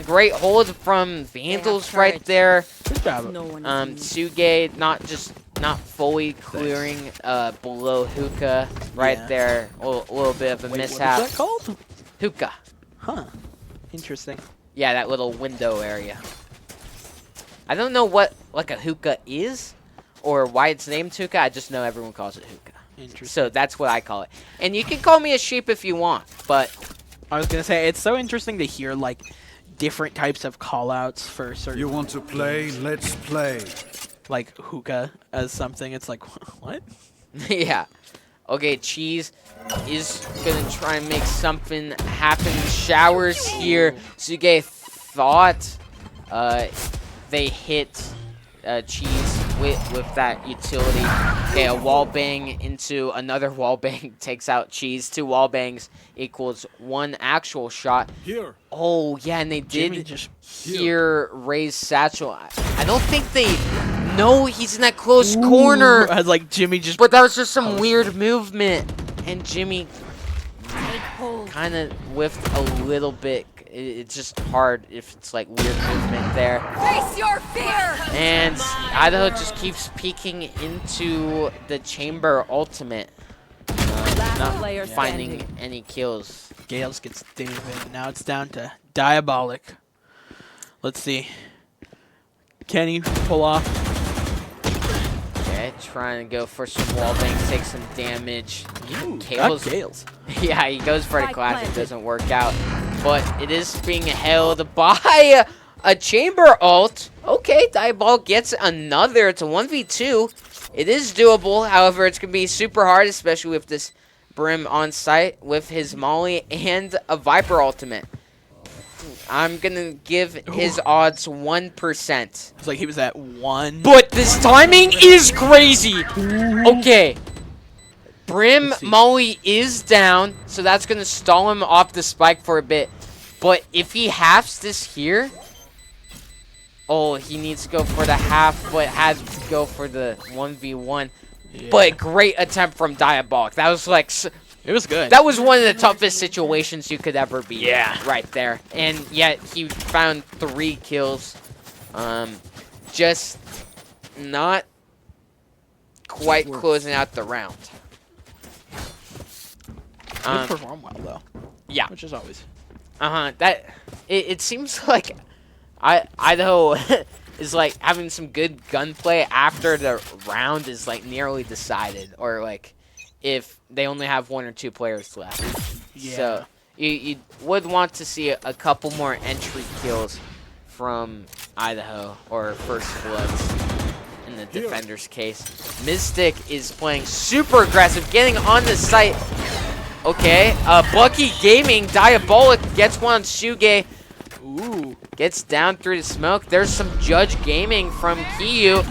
Great hold from Vandals right courage. there. Good job. No one is Suge not fully clearing below Hookah right Yeah. there. A little bit of a Wait, mishap. what is that called? Hookah. Huh. Interesting. Yeah, that little window area. I don't know what like a hookah is or why it's named hookah. I just know everyone calls it hookah. Interesting. So that's what I call it. And you can call me a sheep if you want, but I was gonna say it's so interesting to hear like different types of callouts for certain. You want to play? Let's play. Like hookah as something. It's like what? Yeah. Okay, Cheese is gonna try and make something happen. Showers here. Suge thought they hit Cheese with that utility. Okay, a wall bang into another wall bang takes out Cheese. 2 wall bangs equals 1 actual shot. Here. Oh, yeah, and they Jimmy did just here raise Satchel. I don't think they know he's in that close corner. I was like Jimmy just. But that was just some weird movement. And Jimmy kind of whiffed a little bit. It's just hard if it's like weird movement there. Face your fear! And Idaho just keeps peeking into the chamber ultimate. Not player finding standing. any kills. Gales gets David. Now it's down to Diabolic. Let's see. Can he pull off? Okay, trying to go for some wall bangs, take some damage. Got Gales. Gales. Yeah, he goes for the Spike classic, planted. doesn't work out. But it is being held by a chamber ult. Okay, Diabolic gets another. It's a 1v2. It is doable. However, it's going to be super hard, especially with this Brim on site with his Molly and a Viper ultimate. I'm going to give his odds 1%. It's like he was at 1. But this timing is crazy. Okay. Brim Let's see. Molly is down, so that's going to stall him off the spike for a bit. But if he halves this here, oh, he needs to go for the half, but had to go for the 1v1. Yeah. But great attempt from Diabolic. That was like, it was good. that was one of the toughest situations you could ever be in right there. And yet he found 3 kills. Just not quite closing out the round. Did perform well though. Yeah. Which is always. That it seems like Idaho is like having some good gunplay after the round is like nearly decided, or like if they only have 1 or 2 players left. Yeah. So you would want to see a couple more entry kills from Idaho, or first bloods in the defender's case. Mystic is playing super aggressive, getting on the site. Okay, Bucky Gaming, Diabolic gets one on Shuge. Ooh, gets down through the smoke. There's some Judge Gaming from Kiyu.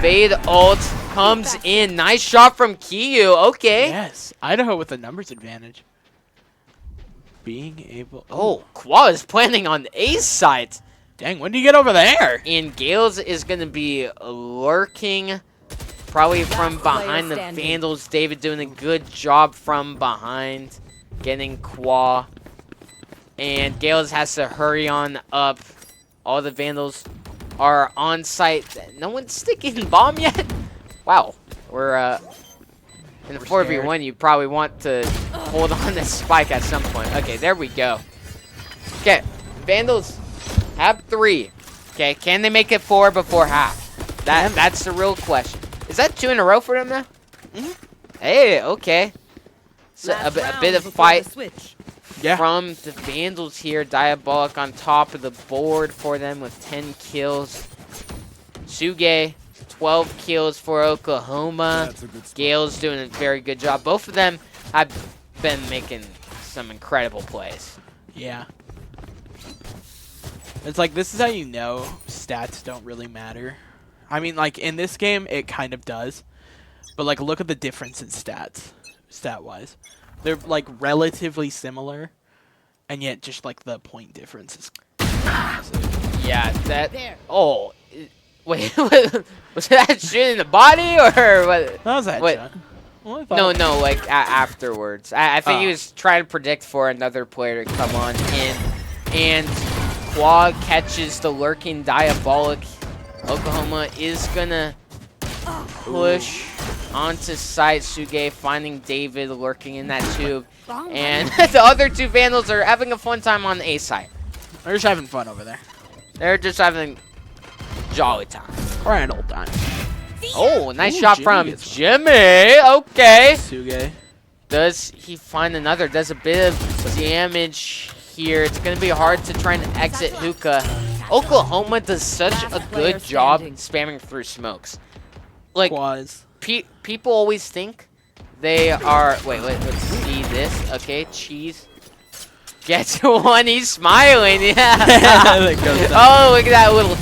Fade ult comes in. Nice shot from Kiyu. Okay. Yes, Idaho with a numbers advantage. Being able. Oh, Kwa is planning on A's side. Dang, when do you get over there? And Gales is going to be lurking probably from behind the standing. Vandals. David doing a good job from behind, getting Kwa. And Gales has to hurry on up. All the Vandals are on site. No one's sticking bomb yet? Wow. We're in a 4v1. You probably want to hold on to spike at some point. Okay, there we go. Okay, Vandals have 3. Okay, can they make it 4 before half? That's the real question. Is that 2 in a row for them now? Hey, okay. So a bit of fight Yeah. from the Vandals here. Diabolic on top of the board for them with 10 kills. Suge, 12 kills for Oklahoma. That's a good spot. Gale's doing a very good job. Both of them have been making some incredible plays. Yeah. It's like, this is how you know stats don't really matter. I mean, like, in this game, it kind of does. But, like, look at the difference in stats, stat-wise. They're, like, relatively similar, and yet just, like, the point difference is massive. Yeah, that... Oh, wait, was that shooting in the body, or what? That was a Wait. headshot. Well, I thought- No, like, afterwards. I think he Oh. was trying to predict for another player to come on in. And Qua catches the lurking Diabolic. Oklahoma is gonna push onto site. Suge finding David lurking in that tube. And the other 2 Vandals are having a fun time on the A side. They're just having fun over there. They're just having jolly time. Grand old time. Oh, nice Ooh, shot Jimmy from gets one. Jimmy. Okay. Suge. Does he find another? Does a bit of damage here. It's going to be hard to try and exit hookah. Oklahoma does such a good job spamming through smokes. Like, people always think they are... Wait, let's see this. Okay, Cheese gets one. He's smiling. Yeah. Oh, look at that little...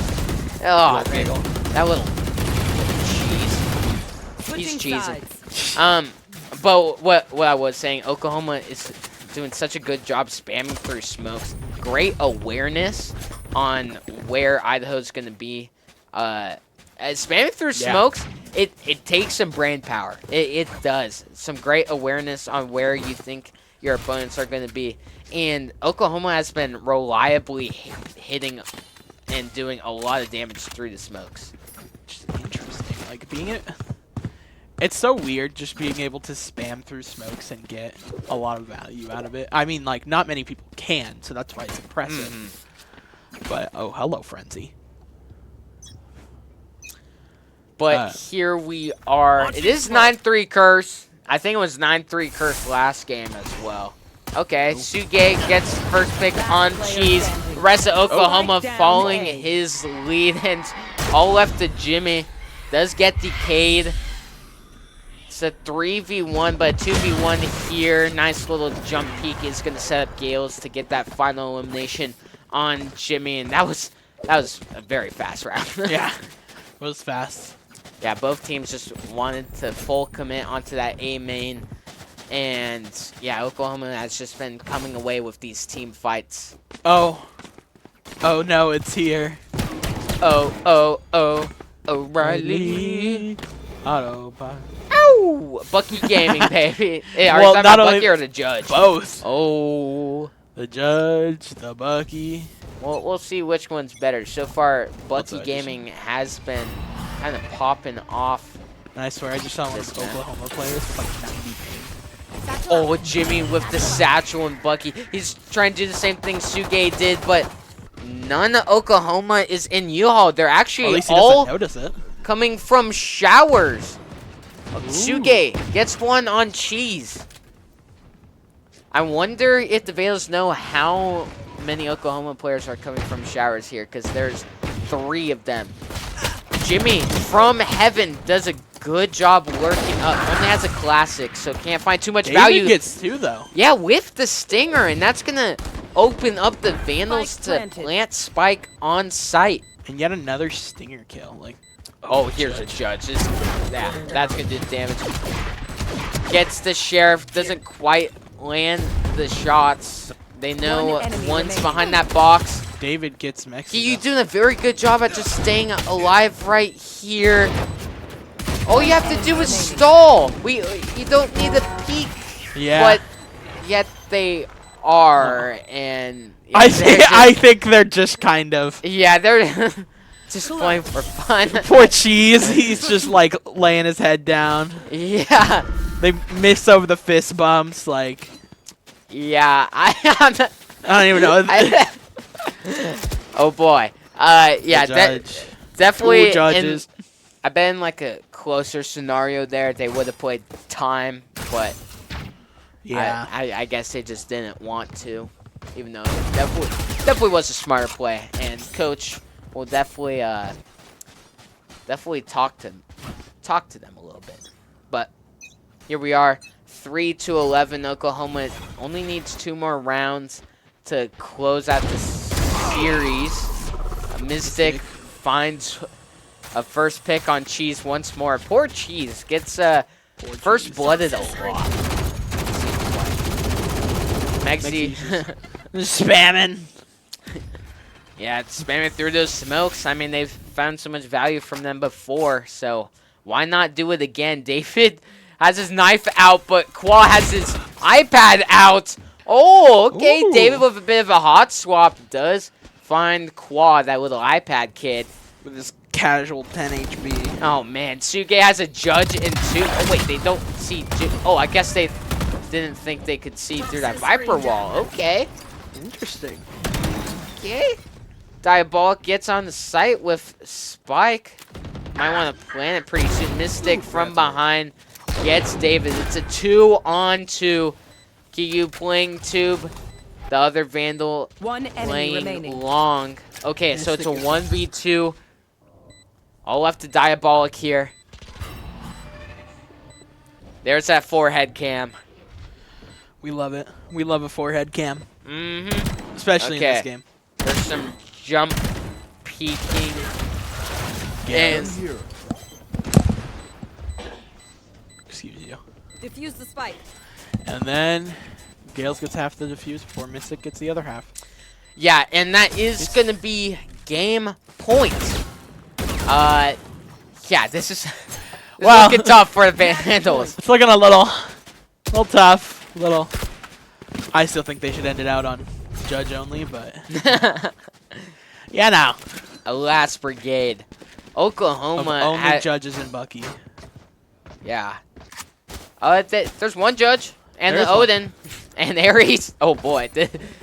Oh, man. That little cheese. He's cheesing. But what I was saying, Oklahoma is doing such a good job spamming through smokes. Great awareness on where Idaho's going to be. Spamming through smokes, it takes some brain power. It does. Some great awareness on where you think your opponents are going to be. And Oklahoma has been reliably hitting and doing a lot of damage through the smokes. Just interesting. Like, it's so weird just being able to spam through smokes and get a lot of value out of it. I mean, like, not many people can, so that's why it's impressive. But, oh, hello, Frenzy. But here we are. It is 9-3 Curse. I think it was 9-3 Curse last game as well. Okay, Suge gets first pick on Cheese. The rest of Oklahoma following his lead, and all left to Jimmy. Does get decayed. It's a 3v1, but a 2v1 here. Nice little jump peek is going to set up Gales to get that final elimination on Jimmy, and that was a very fast round. Yeah, it was fast. Yeah, both teams just wanted to full commit onto that A main. And, yeah, Oklahoma has just been coming away with these team fights. Oh. Oh, no, it's here. Oh, O'Reilly. Autobot. Ow! Bucky Gaming, baby. Hey, are Well, you talking not about only Bucky or the judge? Both. Oh. The judge, the Bucky. Well, we'll see which one's better. So far, Bucky Outside. Gaming has been kind of popping off. And I swear, I just saw one of the Oklahoma players with like 90 ping. Oh, Jimmy with the satchel and Bucky. He's trying to do the same thing Suge did, but none of Oklahoma is in U-Haul. They're actually At least he all doesn't notice it. coming from showers. Suge gets one on Cheese. I wonder if the Vandals know how many Oklahoma players are coming from showers here, because there's 3 of them. Jimmy from heaven does a good job working up. Only has a classic, so can't find too much value. David gets 2 though. Yeah, with the stinger, and that's gonna open up the Vandals to plant Spike on site. And yet another stinger kill. Like, oh, here's a judge. That's gonna do damage. Gets the sheriff, doesn't quite land the shots. They know one's behind that box. David gets Mexico. You're doing a very good job at just staying alive right here. All you have to do is stall. You don't need a peek. Yeah. But yet they are, and yeah, I think they're just kind of. Yeah, they're just playing for fun. Poor Cheese, he's just like laying his head down. Yeah. They miss over the fist bumps, like. Yeah, I don't even know. Oh boy. Yeah, definitely. Judges. I bet in like a closer scenario there, they would have played time, but yeah, I guess they just didn't want to, even though it definitely was a smarter play, and coach will definitely talk to them a little bit. But here we are, 3-11. Oklahoma only needs 2 more rounds to close out the series. Mystic finds a first pick on Cheese once more. Poor Cheese gets first blooded a lot. Mexi spamming. Yeah, it's spamming through those smokes. I mean, they've found so much value from them before, so why not do it again? David has his knife out, but Qua has his iPad out. Oh, okay. Ooh. David with a bit of a hot swap does find Qua, that little iPad kid. With his casual 10 HP. Oh, man. Suge has a judge in 2. Oh, wait. They don't see. Oh, I guess they didn't think they could see through that Viper wall. Okay. Interesting. Okay. Diabolic gets on the site with Spike. Might want to plant it pretty soon. Mystic from behind gets David. It's a 2-on-2. KU playing tube. The other Vandal One enemy playing remaining. long. Okay, so it's a Mystic is- 1v2. All left to Diabolic here. There's that forehead cam. We love it. We love a forehead cam, Mm-hmm. especially in Okay. this game. There's some jump peeking. And Excuse you. Diffuse the spike. And then Gales gets half the defuse before Mystic gets the other half. yeah, and that is going to be game point. Yeah, this is Wow. looking tough for the Vandals. It's looking a little tough. I still think they should end it out on Judge only, but yeah, now A last brigade. Oklahoma only had, Judges and Bucky. yeah. There's one Judge and There's the one. Odin and Ares. Oh boy,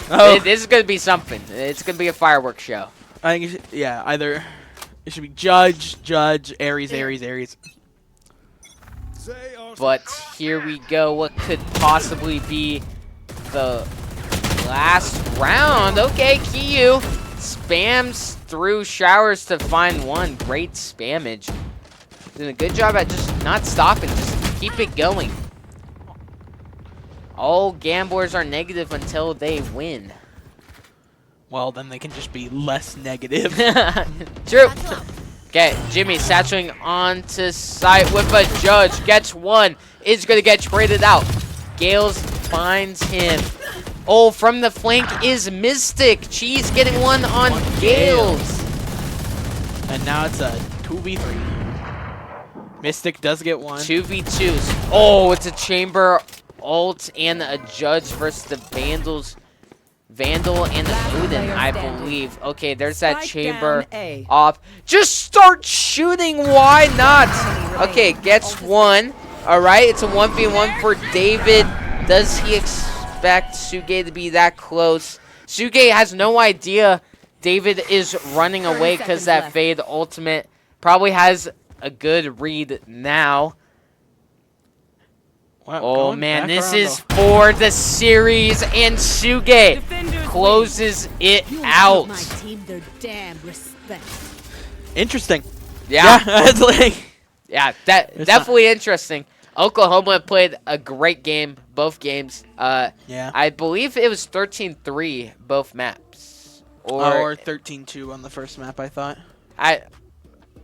Oh. this is gonna be something. It's gonna be a fireworks show. I think either it should be Judge, Ares. But here we go. What could possibly be the last round? Okay, KU spams through showers to find one. Great spammage. Doing a good job at just not stopping. Just keep it going. All gamblers are negative until they win. Well, then they can just be less negative. True. Okay, Jimmy satchering onto site with a Judge. Gets one. Is going to get traded out. Gales finds him. Oh, from the flank is Mystic. Cheese getting one on Gales. And now it's a 2v3. Mystic does get one. 2v2s. Oh, it's a Chamber ult and a Judge versus the Vandals. Vandal and Last Odin, player I standing. believe. Okay, there's that Spike Chamber down A. off. Just start shooting. Why not? Okay, gets one. All right, it's a 1v1 for David. Does he expect Suge to be that close? Suge has no idea David is running 30 away because seconds that left. Fade ultimate probably has a good read now. Wow, Oh going man, back this around is for the series, and Suge Defenders closes it You out. give my team their damn respect. Interesting. Yeah, it's like yeah, that It's definitely interesting. Oklahoma played a great game, both games. yeah. I believe it was 13-3 both maps, or Or 13-2 on the first map, I thought. I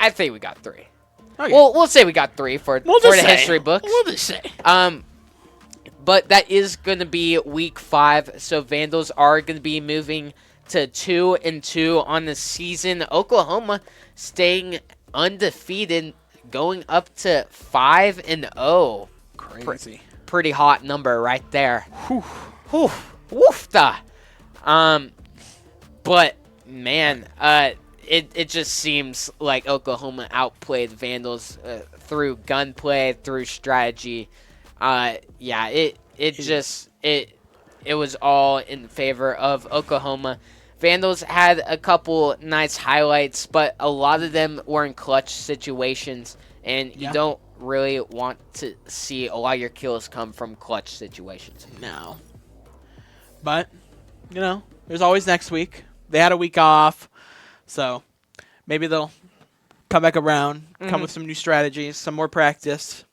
think we got 3. Okay. We'll say we got 3 for the history books. We'll just say. But that is going to be week 5, so Vandals are going to be moving to 2-2 on the season. Oklahoma staying undefeated, going up to 5-0. Crazy. Pretty hot number right there. Whew. Woofda. But man, it just seems like Oklahoma outplayed Vandals through gunplay, through strategy. Yeah, it was all in favor of Oklahoma. Vandals had a couple nice highlights, but a lot of them were in clutch situations, and you Yeah. don't really want to see a lot of your kills come from clutch situations. No. But, there's always next week. They had a week off, so maybe they'll come back around, come with some new strategies, some more practice.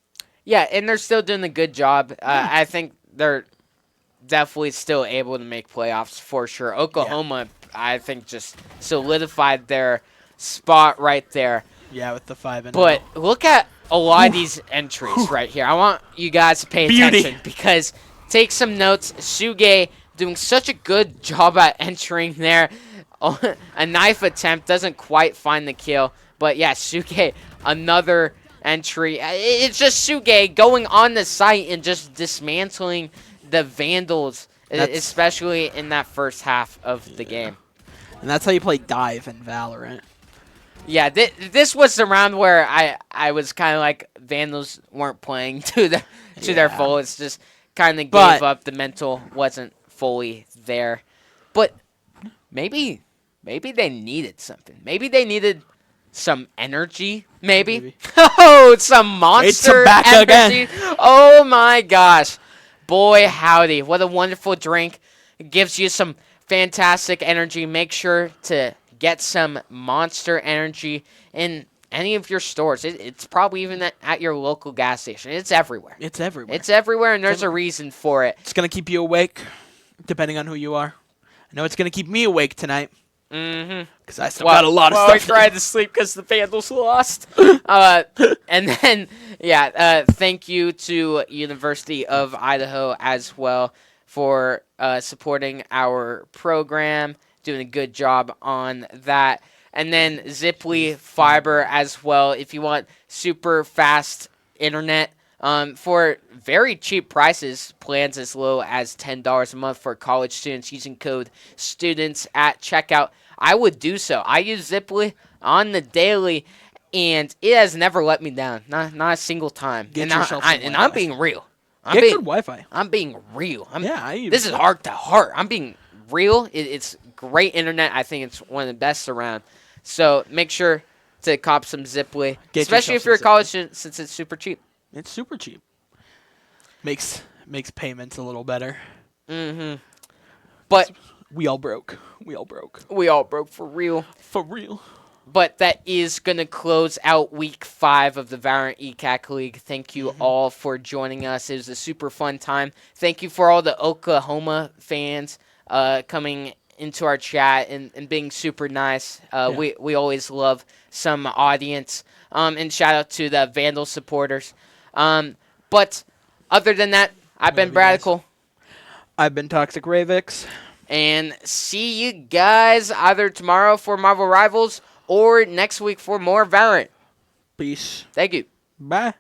Yeah, and they're still doing a good job. I think they're definitely still able to make playoffs for sure. Oklahoma, I think, just solidified their spot right there. Yeah, with the 5-0. But look at a lot of these entries right here. I want you guys to pay Beauty. attention because take some notes. Suge doing such a good job at entering there. A knife attempt doesn't quite find the kill. But yeah, Suge, another entry. It's just Suge going on the site and just dismantling the Vandals, especially in that first half of the game. And that's how you play dive in Valorant. Yeah, this was the round where I was kind of like Vandals weren't playing to their full. It's just kind of gave up. The mental wasn't fully there, but maybe they needed something. Maybe they needed some energy. Maybe. Oh, some monster back energy. again. Oh my gosh. Boy, howdy. What a wonderful drink. It gives you some fantastic energy. Make sure to get some Monster Energy in any of your stores. It's probably even at your local gas station. It's everywhere. It's everywhere. It's everywhere, and there's a reason for it. It's going to keep you awake, depending on who you are. I know it's going to keep me awake tonight. Mm-hmm. Because I still got a lot of stuff I tried to sleep because the Vandals lost. And then, thank you to University of Idaho as well for supporting our program, doing a good job on that. And then Ziply Fiber as well, if you want super fast internet for very cheap prices, plans as low as $10 a month for college students using code STUDENTS at checkout. I would do so. I use Ziply on the daily, and it has never let me down. Not a single time. Get and yourself some I'm Wi-Fi. being real. Get good Wi-Fi. I'm being real. Yeah, this is heart to heart. I'm being real. It's great internet. I think it's one of the best around. So make sure to cop some Ziply, especially if you're a college student, since it's super cheap. It's super cheap. Makes payments a little better. Mm-hmm. But we all broke. We all broke. We all broke for real. For real. But that is going to close out Week 5 of the Valorant ECAC League. Thank you all for joining us. It was a super fun time. Thank you for all the Oklahoma fans coming into our chat and being super nice. We always love some audience. And shout out to the Vandal supporters. But other than that, I've been Bradical. I've been Toxic Ravix. And see you guys either tomorrow for Marvel Rivals or next week for more Valorant. Peace. Thank you. Bye.